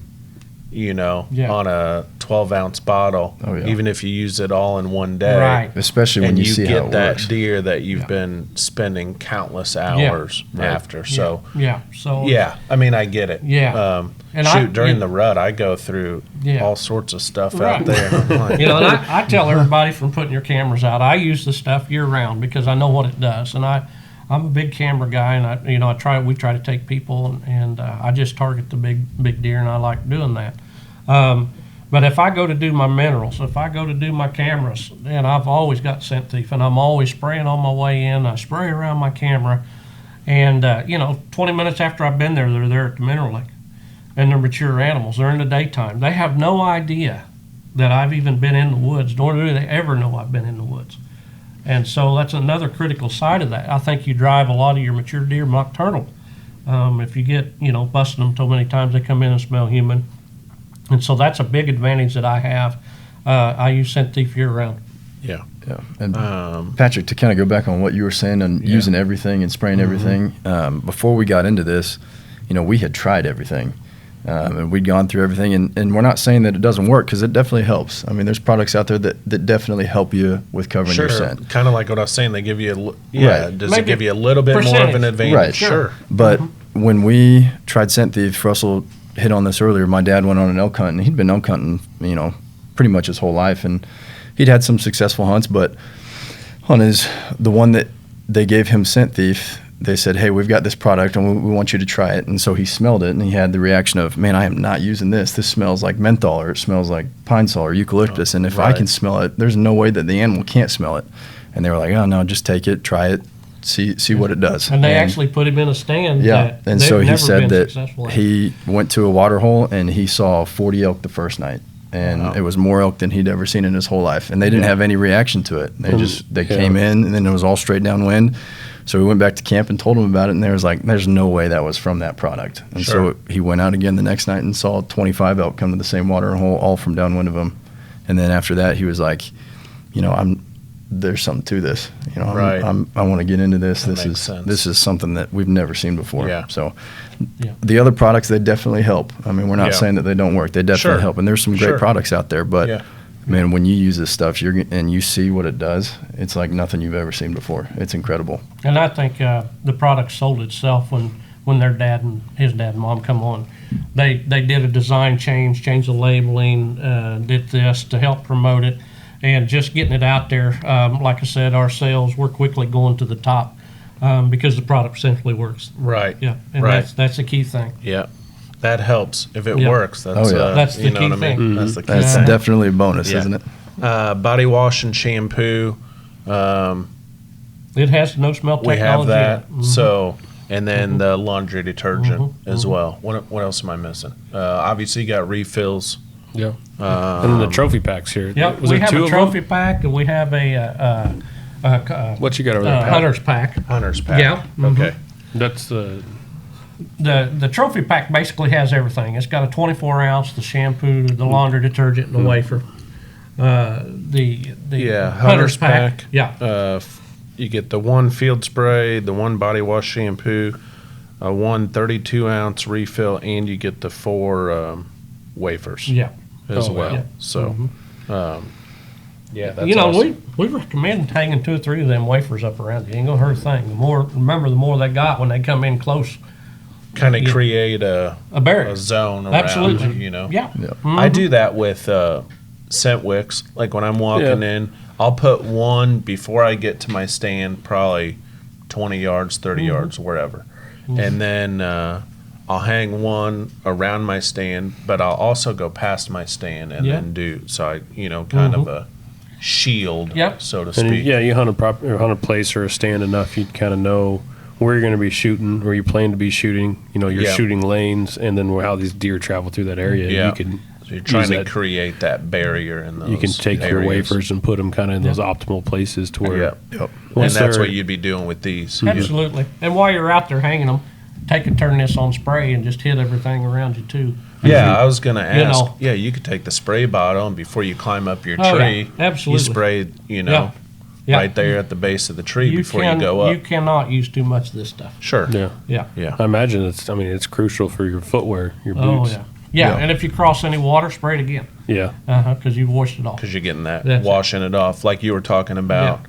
on a 12-ounce bottle, Oh, yeah. even if you use it all in one day, Right. Especially when and you you see how get it that works. deer that you've Yeah. been spending countless hours Right. after. So Yeah. So yeah, I mean, I get it. Yeah. And During the rut, I go through Yeah. all sorts of stuff Right. out there. I'm like, and I tell everybody from putting your cameras out, I use the stuff year round because I know what it does, and I'm a big camera guy, and we try to take people, and I just target the big deer, and I like doing that. But if I go to do my minerals, if I go to do my cameras, and I've always got scent thief, and I'm always spraying on my way in. I spray around my camera, and 20 minutes after I've been there, they're there at the mineral lake, and they're mature animals. They're in the daytime. They have no idea that I've even been in the woods, nor do they ever know I've been in the woods. And so that's another critical side of that. I think you drive a lot of your mature deer nocturnal. If you get, busting them so many times, they come in and smell human. And so that's a big advantage that I have. I use scent thief year round. yeah. Yeah. And Patrick, to kind of go back on what you were saying and using everything and spraying everything, before we got into this, we had tried everything. And we'd gone through everything, and we're not saying that it doesn't work, because it definitely helps. I mean, there's products out there that definitely help you with covering your scent. Kind of like what I was saying. They give you Right. Does Maybe it give you a little bit more of percentage. an advantage? Right. Sure. But when we tried scent thief, Russell hit on this earlier. My dad went on an elk hunt, and he'd been elk hunting, pretty much his whole life, and he'd had some successful hunts. But on the one that they gave him scent thief, they said, "Hey, we've got this product, and we want you to try it." And so he smelled it, and he had the reaction of, "Man, I am not using this. This smells like menthol, or it smells like pine sol or eucalyptus. And if I right. can smell it, there's no way that the animal can't smell it." And they were like, "Oh no, just take it, try it, see what it does." And they actually put him in a stand. Yeah, that and they've so he never said been that successful at. he went to a water hole and he saw 40 elk the first night, and Wow. it was more elk than he'd ever seen in his whole life. And they didn't have any reaction to it. They Yeah. came in, and then it was all straight downwind. So we went back to camp and told him about it, and they was like, "There's no way that was from that product." And Sure. so he went out again the next night and saw 25 elk come to the same water hole, all from downwind of him. And then after that, he was like, there's something to this. Right. I want to get into this. That makes sense. This is something that we've never seen before. Yeah. So Yeah. the other products, they definitely help. I mean, we're not Yeah. saying that they don't work. They definitely Sure. help. And there's some great Sure. products out there. But Yeah. man, when you use this stuff, and you see what it does, it's like nothing you've ever seen before. It's incredible. And I think the product sold itself when their dad and his dad and mom come on. They did a design change, changed the labeling, did this to help promote it, and just getting it out there. Like I said, our sales, we're quickly going to the top because the product simply works. Right. Yeah, and Right. that's the key thing. Yeah. That helps. If it Yeah. works, that's, Oh, yeah. That's the you know key what I mean? thing. That's the key That's thing. definitely a bonus, Yeah. isn't it? Body wash and shampoo. It has no smell We technology. have that. in it. Mhm. So, and then the laundry detergent as well. What else am I missing? Obviously, you got refills. Yeah. And then the trophy packs here. Yep, Was we there have two a of trophy them? pack, and we have a What you got over there, Pat? hunter's pack. Hunter's pack. Yeah. Okay. That's the The trophy pack basically has everything. It's got a 24-ounce, the shampoo, the laundry detergent, and the wafer. The Yeah. Hunter's pack. Yeah. You get the one field spray, the one body wash shampoo, one 32-ounce refill, and you get the 4 wafers Yeah. as Oh, well. wow. Yeah. So, Yeah, that's you know, awesome. we recommend hanging 2 or 3 of them wafers up around you. Ain't gonna hurt a thing. The more they got when they come in close, Kind of create a barrier. zone around. Absolutely. You know. Yeah. Yeah. I do that with scent wicks. Like when I'm walking in, I'll put one before I get to my stand, probably 20 yards, 30 yards, wherever. And then I'll hang one around my stand, but I'll also go past my stand and then do, so I, kind of a shield, so to And speak. you hunt a place or a stand enough, you kind of know where you're going to be shooting, where you plan to be shooting, your shooting lanes, and then how these deer travel through that area. Yeah. You can So you're trying to that. create that barrier in those You can take your areas. wafers and put them kind of in those optimal places to where. Yep. Yep. And Once that's they're- what you'd be doing with these. Absolutely. And while you're out there hanging them, turn this on spray and just hit everything around you too. Yeah, I was going to ask. know. Yeah, you could take the spray bottle and before you climb up your Oh, yeah. tree, Absolutely. you spray, Yeah. right there at the base of the tree before you go up. You cannot use too much of this stuff. Sure. Yeah. Yeah. Yeah. I imagine it's crucial for your footwear, your Oh boots. yeah. Yeah. Yeah. And if you cross any water, spray it again. Yeah. Because you've washed it off. Because you're getting that, That's it. washing it off, like you were talking about.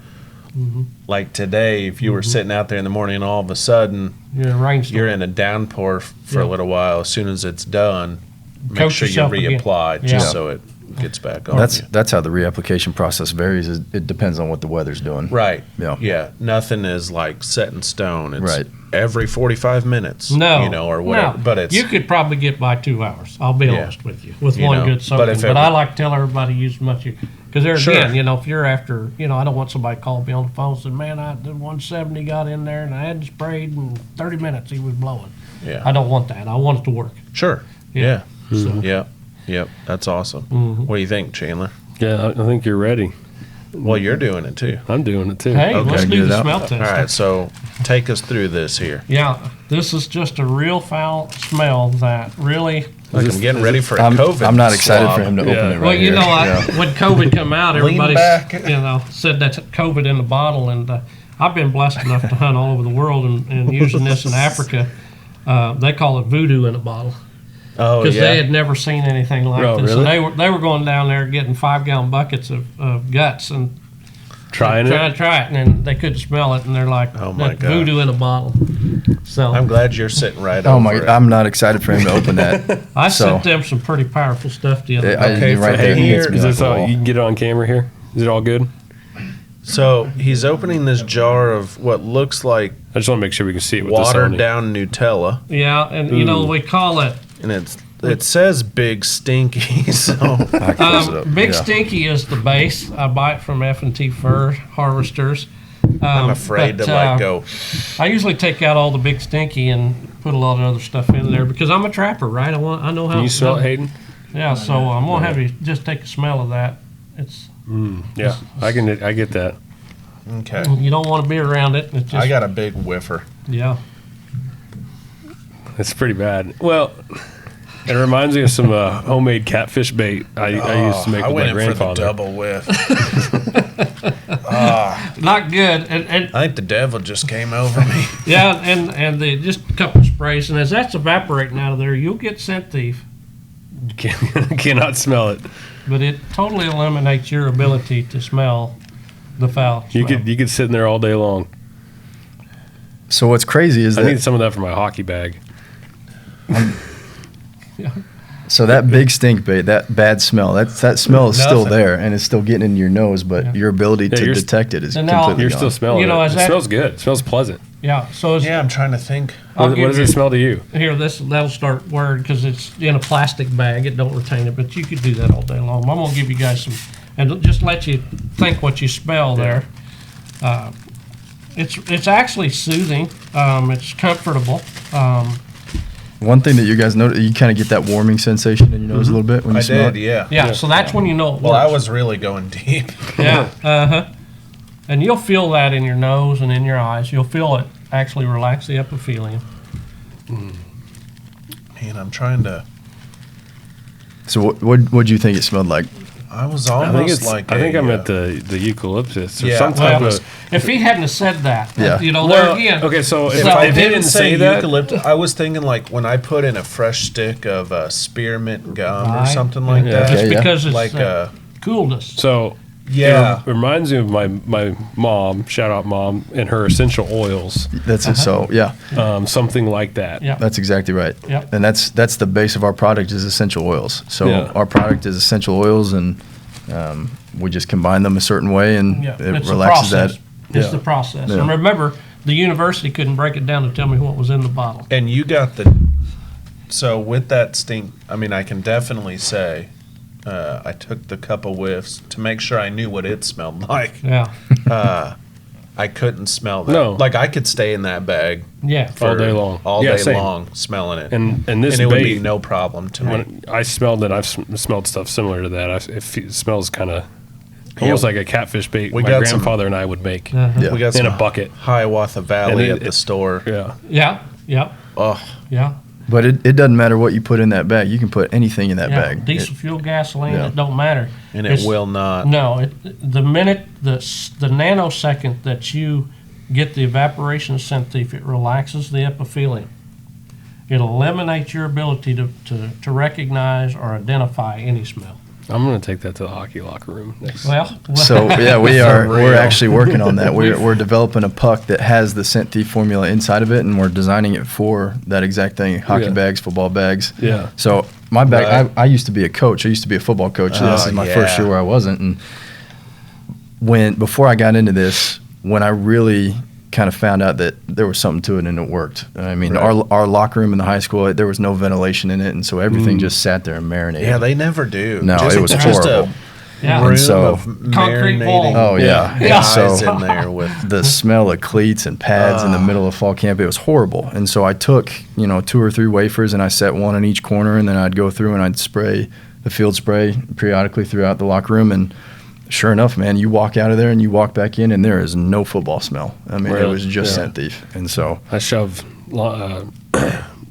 Like today, if you were sitting out there in the morning and all of a sudden You're in a rainstorm. you're in a downpour for a Yeah. little while, as soon as it's done, make Coat sure you yourself again. reapply Yeah. just so it gets back on you. That's how the reapplication process varies. It depends on what the weather's doing. Right. Yeah. Yeah. Nothing is like set in stone. It's Right. every 45 minutes. No, or whatever. No. But it's you could probably get by 2 hours. I'll be honest with you, with You one know, good but soaking. if But, it- I like to tell everybody use as much because there Sure. again, if you're after, I don't want somebody to call me on the phone and say, "Man, the 170 got in there and I hadn't sprayed in 30 minutes. He was blowing." yeah. I don't want that. I want it to work. Sure. Yeah. Yeah. So, Yep. Yep. That's awesome. What do you think, Chandler? Yeah, I think you're ready. Well, you're doing it too. I'm doing it too. hey, Okay, let's get do it the out. smell test. All right. So take us through this here. Yeah, this is just a real foul smell that really. Like I'm getting ready for a I'm COVID. not excited swab. for him to open it right Well, here. Yeah. when COVID come out, everybody back. said that's COVID in the bottle, and I've been blessed enough to hunt all over the world, and using this in Africa, they call it voodoo in a bottle Oh because they yeah. had never seen anything like Oh, this. really? So they were going down there getting 5-gallon buckets of guts and Trying trying it. to try it, and then they couldn't smell it, and they're like, Oh, my "That's God. voodoo in a bottle." So I'm glad you're sitting right Oh over my! it. I'm not excited for him to open that. I so, sent them some pretty powerful stuff the other day. Okay, right for there. He here- hits me Is like this a all, wall. you can get it on camera here? Is it all good? So he's opening this jar of what looks like I just want to make sure we can see it with the watered Sony. down Nutella, Yeah, and we call it and it says Big Stinky. So I close it up. Big Yeah. Stinky is the base. I buy it from F&T Fur Harvesters. I'm afraid but, to let go. I usually take out all the Big Stinky and put a lot of other stuff in there because I'm a trapper, right? I know how. Can you smell it, Hayden? Yeah, so I'm gonna have you just take a smell of that. It's Yeah, I get that. Okay. you don't want to be around it. It's just, I got a big whiffer. yeah. It's pretty bad. Well, it reminds me of some homemade catfish bait I used to make I with went my in grandfather. for the double whiff. Not good. And I think the devil just came over me. yeah, and the just a couple of sprays, and as that's evaporating out of there, you'll get scent thief. Cannot smell it. But it totally eliminates your ability to smell the foul. You smell. could sit in there all day long. So what's crazy is I need that some of that for my hockey bag. so that big stink bait, that bad smell, that smell is still Nothing. there and it's still getting in your nose, but Yeah. your ability Yeah, to you're- detect it is And now completely You're gone. still smelling You know, it. is It that- smells good. It smells pleasant. Yeah. So as, Yeah, I'm trying to think. I'll What give does you- it smell to you? Here, that'll start wearing because it's in a plastic bag. It don't retain it, but you could do that all day long. I'm gonna give you guys some, and just let you think what you smell there. It's actually soothing. It's comfortable. One thing that you guys notice, you kind of get that warming sensation in your nose a little bit when you I smell did, it. yeah. Yeah. So that's when you know it Well, I works. was really going deep. Yeah. And you'll feel that in your nose and in your eyes. You'll feel it actually relax the epithelium. Man, I'm trying to. So what do you think it smelled like? I was I think almost it's. like. I think a, I'm at the eucalyptus or yeah, some type Well, of. if he hadn't have said that, Yeah. you know, Well, there again. okay, so If So- I if he didn't say that, eucalyptus, I was thinking like when I put in a fresh stick of spearmint gum or Right. something like Yeah. that. Just Okay, yeah. because it's Like coolness. so Yeah. It reminds me of my mom, shout out mom, and her essential oils. That's it. So yeah, Something like that. Yeah. that's exactly right. Yep. And that's the base of our product is essential oils. So Yeah. our product is essential oils, and we just combine them a certain way, and Yeah, it it's the relaxes process. that. It's Yeah. the process. Yeah. And remember, the university couldn't break it down to tell me what was in the bottle. And you got so with that stink, I mean, I can definitely say, I took the couple whiffs to make sure I knew what it smelled like. Yeah. I couldn't smell that. No. Like I could stay in that bag Yeah. for All day long. all Yeah, day same. long, smelling it, And this and it would be bait, no problem to me. when I smelled it, I've smelled stuff similar to that. It smells kind of almost like a catfish bait We my got some- grandfather and I would make Uh-huh. Yeah. We got in some a bucket. Hiawatha Valley And at the store. Yeah. Yeah. Yeah. Oh, Yeah. But it doesn't matter what you put in that bag. You can put anything in that Yeah. bag. Diesel fuel, gasoline, Yeah. it don't matter. and it It's- will not. No, the minute, the nanosecond that you get the evaporation of scent thief, it relaxes the epithelium. It eliminates your ability to recognize or identify any smell. I'm going to take that to the hockey locker room next. Well, So yeah, we're real. actually working on that. We're developing a puck that has the scent thief formula inside of it, and we're designing it for that exact thing: hockey Yeah. bags, football bags. Yeah. So my bag, Right. I used to be a coach. I used to be a football coach. This Oh, is my first yeah. year where I wasn't. And before I got into this, when I really kind of found out that there was something to it and it worked. I mean, Right. our locker room in the high school, there was no ventilation in it, and so everything just sat there and marinated. Yeah, they never do. No, it was just horrible. Yeah. A room And so- of Concrete marinating wall. Oh yeah, Yeah. guys So in there with the smell of cleats and pads in the middle of fall camp, it was horrible. And so I took 2 or 3 wafers and I set one in each corner, and then I'd go through and I'd spray the field spray periodically throughout the locker room. And sure enough, man, you walk out of there and you walk back in, and there is no football smell. I mean, it Really? was just Yeah. scent thief. And so I shove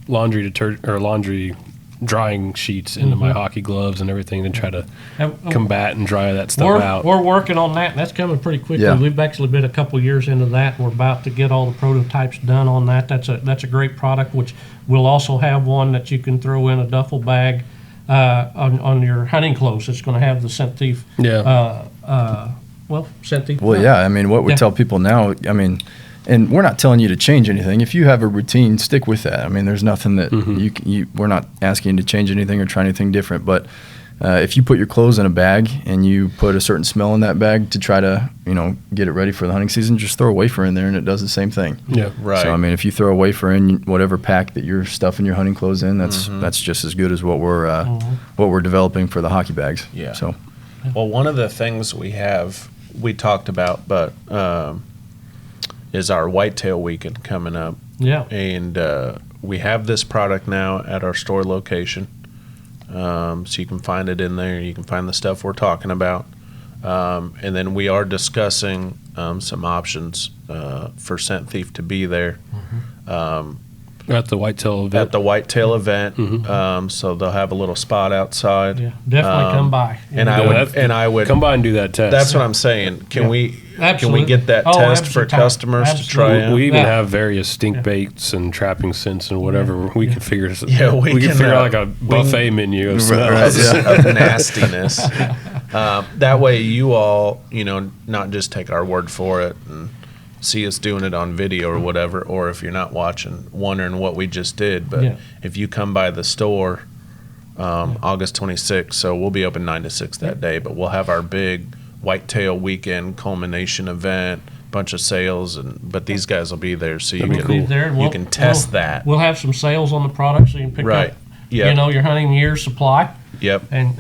laundry detergent or laundry drying sheets into my hockey gloves and everything to try to And- combat and dry that stuff out. We're working on that, and that's coming pretty quickly. Yeah. We've actually been a couple years into that, and we're about to get all the prototypes done on that. That's a great product, which we'll also have one that you can throw in a duffel bag on your hunting clothes. It's going to have the scent thief. Yeah. Scent thief. Well, yeah. I mean, what we Yeah. tell people now, I mean, and we're not telling you to change anything. If you have a routine, stick with that. I mean, there's nothing that we're not asking you to change anything or try anything different. But if you put your clothes in a bag and you put a certain smell in that bag to try to, get it ready for the hunting season, just throw a wafer in there and it does the same thing. Yeah. right. So I mean, if you throw a wafer in whatever pack that you're stuffing your hunting clothes in, that's just as good as what we're developing for the hockey bags. Yeah. So Well, one of the things we talked about, but is our whitetail weekend coming up. Yeah. And we have this product now at our store location. So you can find it in there. You can find the stuff we're talking about. And then we are discussing some options for Scent Thief to be there At the whitetail event. at the whitetail event. So they'll have a little spot outside. Yeah. Definitely come by. And I would come by and do that test. That's what I'm saying. Can Yeah. we Absolutely. get that Oh, test for absolutely. customers to try Absolutely. out? We even Yeah. have various stink baits and trapping scents and whatever. We could figure. Yeah, we can can, figure out like a we can- buffet menu of Right, smells. yeah. of nastiness. That way you all, not just take our word for it and see us doing it on video or whatever, or if you're not watching, wondering what we just did. But Yeah. if you come by the store August 26th, so we'll be open 9 to 6 that day, but we'll have our big whitetail weekend culmination event, bunch of sales, but these guys will be there so you That'd be can, cool. Be there, and you can test that. We'll have some sales on the product, so you can pick Right. up, Yep. your hunting year's supply, Yep. and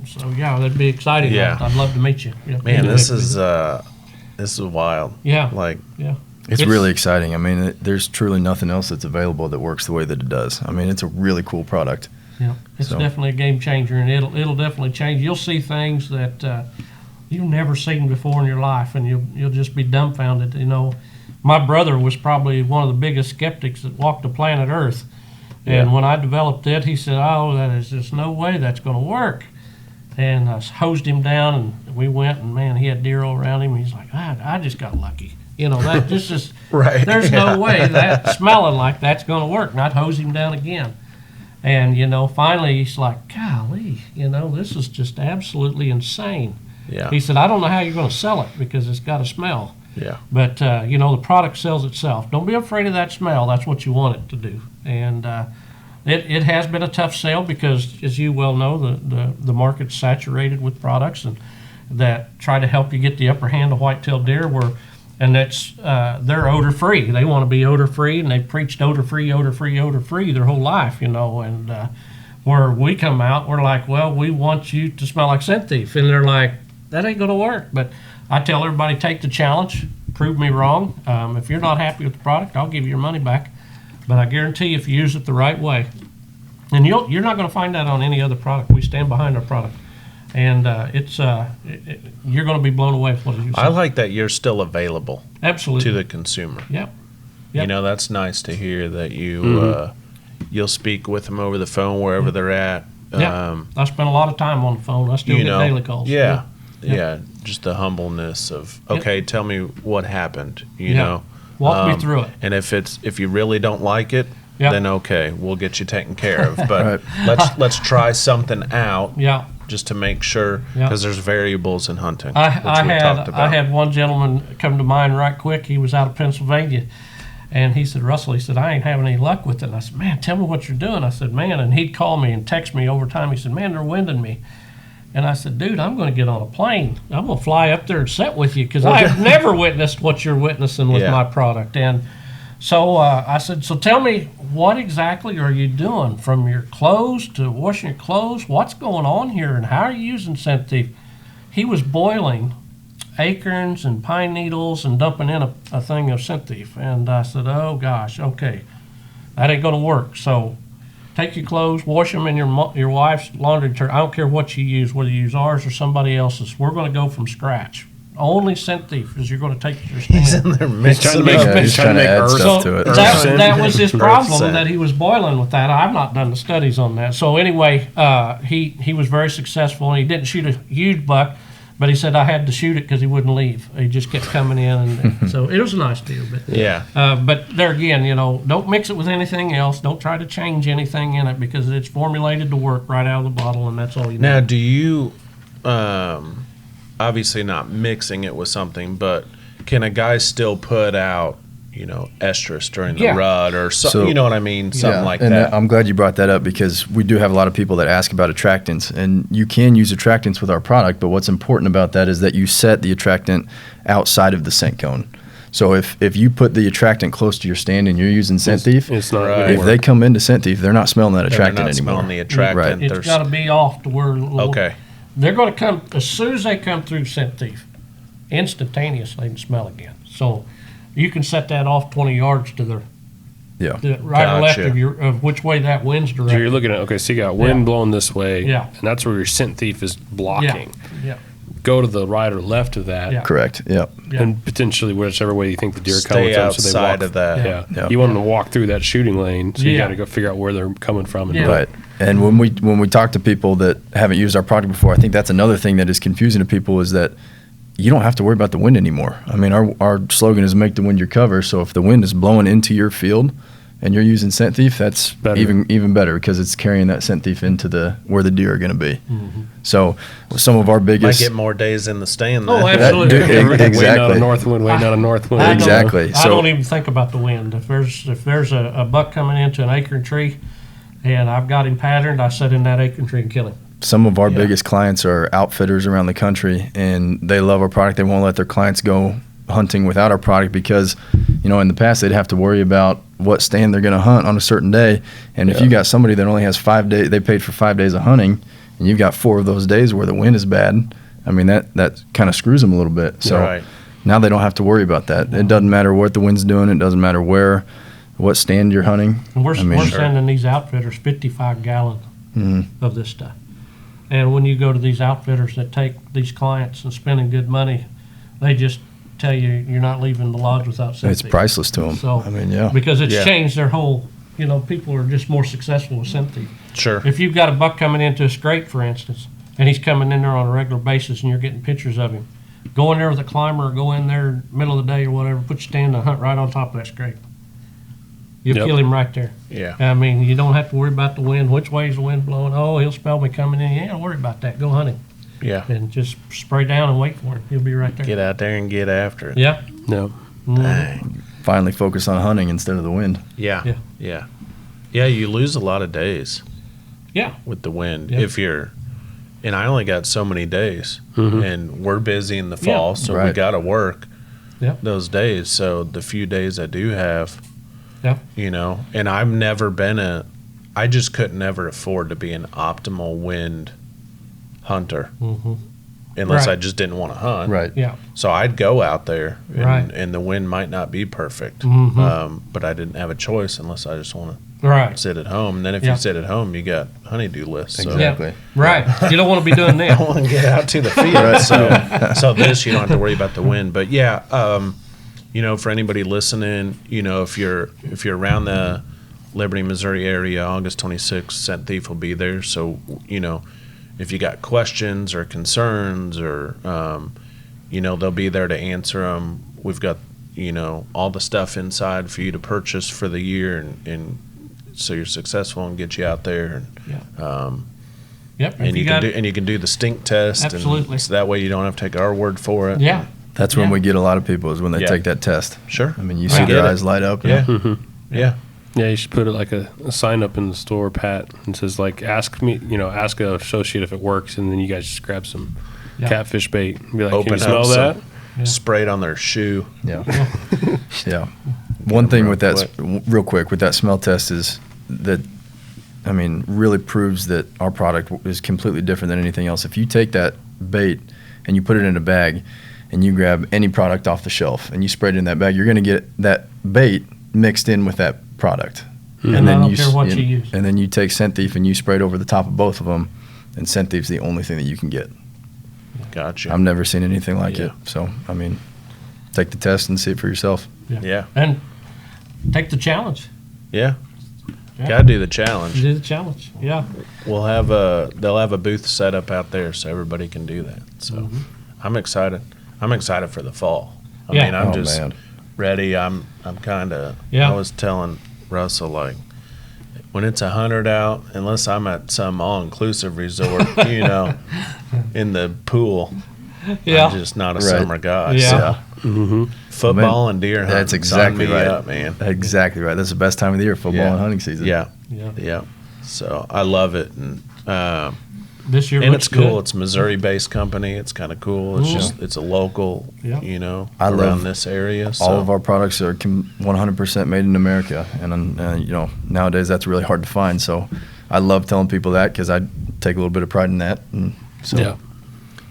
so yeah, that'd be exciting. Yeah. I'd love to meet you. Yeah, Man, anyway, this is wild. yeah, Like, yeah. it's really exciting. I mean, there's truly nothing else that's available that works the way that it does. I mean, it's a really cool product. Yeah, it's So- definitely a game changer, and it'll definitely change. You'll see things that you've never seen before in your life, and you'll just be dumbfounded. My brother was probably one of the biggest skeptics that walked the planet Earth, and when I developed it, he said, "Oh, that is just no way that's going to work." And I hosed him down, and we went, and man, he had deer all around him. He's like, I just got lucky. That just Right. There's no way that smelling like that's going to work. And I'd hose him down again. And, finally he's like, golly, this is just absolutely insane. Yeah. He said, I don't know how you're going to sell it because it's got a smell. Yeah. But, the product sells itself. Don't be afraid of that smell. That's what you want it to do. And it has been a tough sale because, as you well know, the market's saturated with products and that try to help you get the upper hand of white-tailed deer and that's they're odor-free. They want to be odor-free, and they've preached odor-free, odor-free, odor-free their whole life, and where we come out, we're like, well, we want you to smell like Scent Thief. And they're like, that ain't going to work. But I tell everybody, take the challenge, prove me wrong. If you're not happy with the product, I'll give you your money back. But I guarantee you, if you use it the right way, and you're not going to find that on any other product. We stand behind our product. And you're going to be blown away with what you say. I like that you're still available Absolutely. to the consumer. Yep. That's nice to hear that you you'll speak with them over the phone wherever they're at. Yeah. I spend a lot of time on the phone. I still get daily calls. Yeah. Just the humbleness of, okay, tell me what happened, you know. Walk me through it. And if you really don't like it, then okay, we'll get you taken care of. But let's try something out. Yeah. Just to make sure, because there's variables in hunting. I had one gentleman come to mind right quick. He was out of Pennsylvania, and he said, Russell, he said, I ain't having any luck with it. And I said, man, tell me what you're doing. I said, man, and he'd call me and text me over time. He said, man, they're winding me. And I said, dude, I'm going to get on a plane. I'm going to fly up there and sit with you because I've never witnessed what you're witnessing with my product. And so I said, so tell me, what exactly are you doing from your clothes to washing your clothes? What's going on here, and how are you using Scent Thief? He was boiling acorns and pine needles and dumping in a thing of Scent Thief. And I said, oh, gosh, okay, that ain't going to work. So take your clothes, wash them in your wife's laundry detergent. I don't care what you use, whether you use ours or somebody else's. We're going to go from scratch. Only Scent Thief is you're going to take your stand. He's in there mixing He's trying to add stuff to it. That was his problem, that he was boiling with that. I've not done the studies on that. So anyway, he was very successful, and he didn't shoot a huge buck, but he said I had to shoot it because he wouldn't leave. He just kept coming in, and so it was a nice deal. But but there again, don't mix it with anything else. Don't try to change anything in it because it's formulated to work right out of the bottle, and that's all you need. Now, do you? Obviously not mixing it with something, but can a guy still put out, estrus during the rut or something? You know what I mean? Something like and that. I'm glad you brought that up because we do have a lot of people that ask about attractants, and you can use attractants with our product, but what's important about that is that you set the attractant outside of the scent cone. So if you put the attractant close to your stand and you're using Scent Thief, it's not if they come into Scent Thief, they're not smelling that attractant anymore. They're not smelling the attractant. It's got to be off to where okay. They're going to come, as soon as they come through Scent Thief, instantaneously they can smell again. So you can set that off 20 yards to the right or left of which way that wind's directed. So you're looking at, so you got wind blowing this way, and that's where your Scent Thief is blocking. Yeah. Go to the right or left of that. Yeah. Correct. Yep. And potentially whichever way you think the deer are Stay coming from. outside So they walk of that. Yeah. You want them to walk through that shooting lane, so you got to go figure out where they're coming from. And Right. And when we talk to people that haven't used our product before, I think that's another thing that is confusing to people is that you don't have to worry about the wind anymore. I mean, our slogan is make the wind your cover. So if the wind is blowing into your field and you're using Scent Thief, that's even better because it's carrying that Scent Thief into where the deer are going to be. Mm-hmm. So some of our biggest... Might get more days in the stand then. Oh, absolutely. Exactly. Waiting on a north wind, waiting on a north wind. Exactly. I don't even think about the wind. If there's a buck coming into an acorn tree and I've got him patterned, I set in that acorn tree and kill him. Some of our biggest clients are outfitters around the country, and they love our product. They won't let their clients go hunting without our product because, in the past they'd have to worry about what stand they're going to hunt on a certain day. And if you got somebody that only has 5 days, they paid for 5 days of hunting, and you've got 4 of those days where the wind is bad, I mean, that kind of screws them a little bit. So now they don't have to worry about that. It doesn't matter what the wind's doing. It doesn't matter what stand you're hunting. And we're sending these outfitters 55 gallon of this stuff. And when you go to these outfitters that take these clients and spending good money, they just tell you you're not leaving the lodge without Scent Thief. It's priceless to them. So, because it's changed their whole, people are just more successful with Scent Thief. Sure. If you've got a buck coming into a scrape, for instance, and he's coming in there on a regular basis and you're getting pictures of him, go in there with a climber or go in there middle of the day or whatever, put your stand and hunt right on top of that scrape. You'll kill him right there. Yeah. I mean, you don't have to worry about the wind. Which way is the wind blowing? Oh, he'll smell me coming in. You ain't got to worry about that. Go hunt him. Yeah. and just spray down and wait for him. He'll be right there. Get out there and get after it. Yeah. No. Dang. Finally focus on hunting instead of the wind. Yeah. Yeah. Yeah. Yeah. You lose a lot of days Yeah. with the wind Yeah. if you're. And I only got so many days, and we're busy in the fall, so we Right. got to work Yeah. those days. So the few days I do have, Yeah. you know, and I've never been I just couldn't never afford to be an optimal wind hunter Mm-hmm. unless Right. I just didn't want to hunt. Right. Yeah. So I'd go out there, and, Right. and the wind might not be perfect, Mhm. but I didn't have a choice unless I just want to Right. sit at home. And then if Yeah. you sit at home, you got honeydew lists. So. Exactly. Yeah. Right. You don't want to be doing that. I want to get out to the field. So this, you don't have to worry about the wind. But yeah, you know, for anybody listening, you know, if you're around the Liberty, Missouri area, August 26th, Scent Thief will be there. So, you know, if you got questions or concerns or, you know, they'll be there to answer them. We've got, you know, all the stuff inside for you to purchase for the year and so you're successful and get you out there. And, Yep. and If you got, can do the stink test. Absolutely. And so that way you don't have to take our word for it. Yeah. That's when Yeah. we get a lot of people is when they Yeah. take that test. Sure. I mean, you I see get their it. eyes light up. Yeah. Yeah. Yeah, you should put it like a sign up in the store, Pat, and says like, ask me, you know, ask an associate if it works, and then you guys just grab some Yeah. catfish bait and be like, Open can you smell up that? some- Yeah. Spray it on their shoe. Yeah. Yeah. One thing real with that, quick. real quick, with that smell test is that, I mean, really proves that our product is completely different than anything else. If you take that bait and you put it in a bag and you grab any product off the shelf and you spray it in that bag, you're going to get that bait mixed in with that product. And I don't care what you use. And then you take Scent Thief and you spray it over the top of both of them, and Scent Thief's the only thing that you can get. Gotcha. I've never seen anything like Yeah. it. So, I mean, take the test and see it for yourself. Yeah. And take the challenge. Yeah. Yeah. Got to do the challenge. Do the challenge. Yeah. They'll have a booth set up out there so everybody can do that. So I'm excited. I'm excited for the fall. I Yeah. mean, I'm Oh, just man. ready. I'm kind of, Yeah. I was telling Russell, like, when it's 100 out, unless I'm at some all-inclusive resort, you know, in the pool, Yeah. I'm just not a Right. summer guy. Yeah. So football and deer hunting. That's exactly sign me right. up, man. Exactly right. That's the best time of the year, football Yeah. and hunting season. Yeah. Yeah. Yeah. So I love it. And This year and looks it's cool. good. It's a Missouri-based company. It's kind of cool. It's just it's a local, Yeah. you know, I around love this area. So. All of our products are 100% made in America, and you know, nowadays that's really hard to find. So I love telling people that because I take a little bit of pride in that. And so Yeah.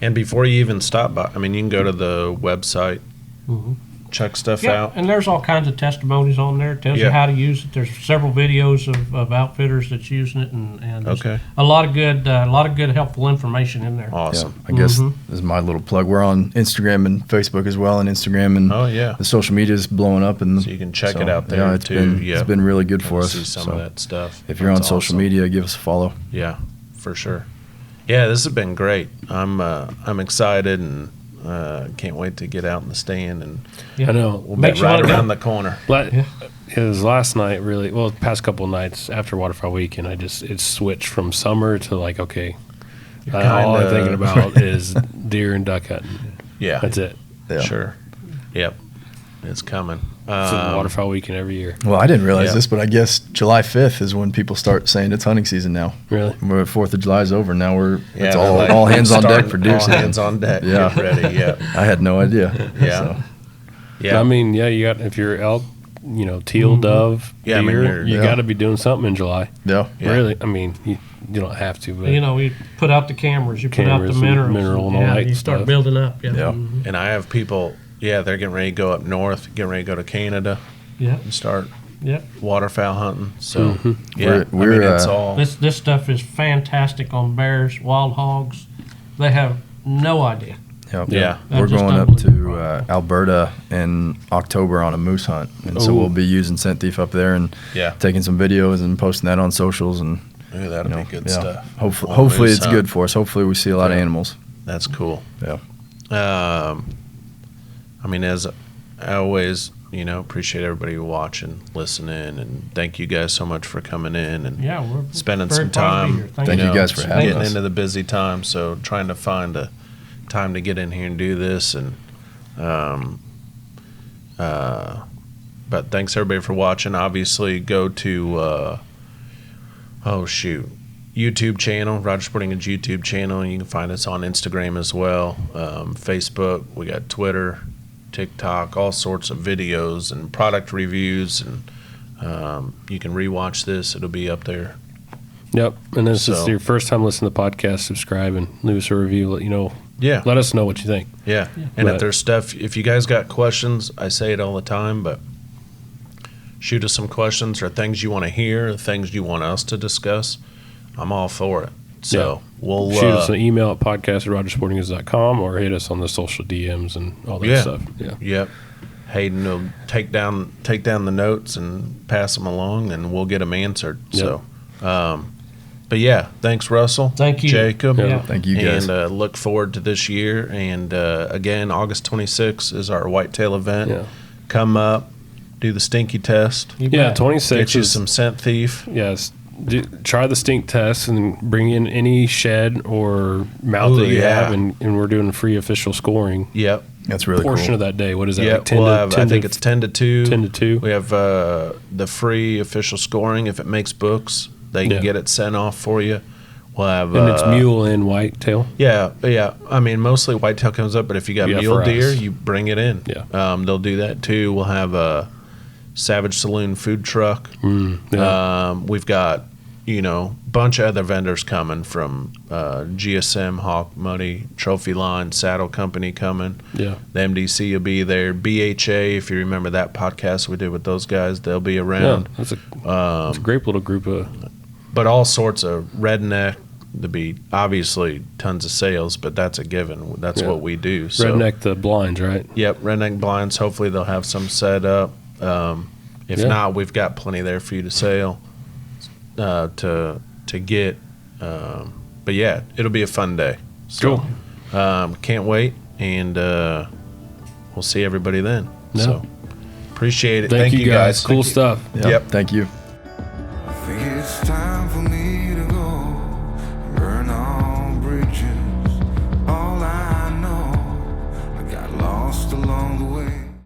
And before you even stop by, I mean, you can go to the website, Mhm. check stuff Yeah, out. and there's all kinds of testimonies on there. It tells Yeah. you how to use it. There's several videos of outfitters that's using it, and there's Okay. a lot of good helpful information in there. Awesome. I guess Mhm. this is my little plug. We're on Instagram and Facebook as well, and Instagram and Oh yeah. the social media is blowing up, and So you can check so, it out there yeah, it's too. Been, yeah. It's been really good for Kinda us. See some So of that stuff. if you're on That's social awesome. media, give us a follow. Yeah, for sure. Yeah, this has been great. I'm excited and can't wait to get out in the stand and I know. we'll Makes be you right wanna around go. the corner. Yeah. It was last night, really. Well, the past couple of nights after Waterfowl Weekend, it switched from summer to like, okay, all I'm Kinda- thinking about is deer and duck hunting. Yeah, That's it. Yeah. Sure. Yep, it's coming. It's a Waterfowl Weekend every year. Well, I didn't realize Yeah. this, but I guess July 5th is when people start saying it's hunting season now. Really? We're 4th of July is over. Now it's Yeah, like, all hands on deck starting- for deer all season. hands on deck. Yeah. Get ready. Yeah, I had no idea. Yeah. So, yeah. I mean, yeah, you got if you're elk, you know, teal, dove, Yeah, I mean, deer, you're- you Yeah. got to be doing something in July. yeah. Yeah. Really, I mean, you don't have to, but You know, you put out the cameras, you put out Cameras the and minerals, mineral and all yeah, that you start stuff. building up. Yeah. Yeah. Mhm. And I have people. Yeah, they're getting ready to go up north, getting ready to go to Canada Yeah. and start Yeah. waterfowl hunting. So yeah, We're- I mean, we're, it's uh, all. This stuff is fantastic on bears, wild hogs. They have no idea. Yep. Yeah. We're That's just going up to unbelievable. Alberta in October on a moose hunt, and so Ooh. we'll be using Scent Thief up there and Yeah. taking some videos and posting that on socials. And Ooh, that'll you know, be good yeah. stuff. Hopefully, On hopefully moose it's hunt. good for us. Hopefully, we see a lot of Yeah. animals. That's cool. Yeah. I mean, as I always appreciate everybody watching, listening, and thank you guys so much for coming in and we're spending very some proud to be time. here. Thank you guys for having getting us. into the busy time, so trying to find a time to get in here and do this, and but thanks everybody for watching. Obviously, go to YouTube channel, Roger Sporting Goods YouTube channel. You can find us on Instagram as well, Facebook. We got Twitter, TikTok, all sorts of videos and product reviews, and you can rewatch this. It'll be up there. Yep. And if So- it's your first time listening to the podcast, subscribe and leave us a review. Yeah. Let us know what you think. Yeah. And But- if there's stuff, if you guys got questions, I say it all the time, but shoot us some questions or things you want to hear, or things you want us to discuss. I'm all for it. So we'll Shoot us an email at podcast@rogersportinggoods.com or hit us on the social DMs and all that stuff. Yeah. Yep. Hayden will take down the notes and pass them along, and we'll get them answered. Yep. So, but yeah, thanks, Russell. Thank you. Jacob. Yeah. Thank you guys. And look forward to this year. And again, August 26th is our whitetail event. Yeah. Come up, do the stinky test, You Yeah. bet. 26 get you is some scent thief. Yes. Try the stink test and bring in any shed or mouth Ooh, that you yeah. have, and we're doing a free official scoring Yep. That's really portion cool. of that day. What is that? Yep. Like 10 We'll to, have, 10 I think to, it's 10 to 2. 10 to 2. We have the free official scoring. If it makes books, they can Yeah. get it sent off for you. We'll have And it's mule and whitetail. Yeah. I mean, mostly whitetail comes up, but if you got Yeah, mule for deer, us. you bring it in. Yeah. They'll do that too. We'll have a Savage Saloon food truck. Yeah. We've got bunch of other vendors coming from GSM, Hawk, Muddy, Trophy Line, Saddle Company coming. Yeah. The MDC will be there. BHA, if you remember that podcast we did with those guys, they'll be around. Yeah. That's a great little group of. But all sorts of redneck. There'll be obviously tons of sales, but that's a given. That's Yeah. what we do. So, Redneck the blinds, right? Yep, redneck blinds. Hopefully they'll have some set up. If Yeah. not, we've got plenty there for you to sell, to get. But yeah, it'll be a fun day. So, can't wait, and we'll see everybody then. Yeah. So appreciate it. Thank you guys. Cool Thank you. stuff. Yeah. Yep. Thank you.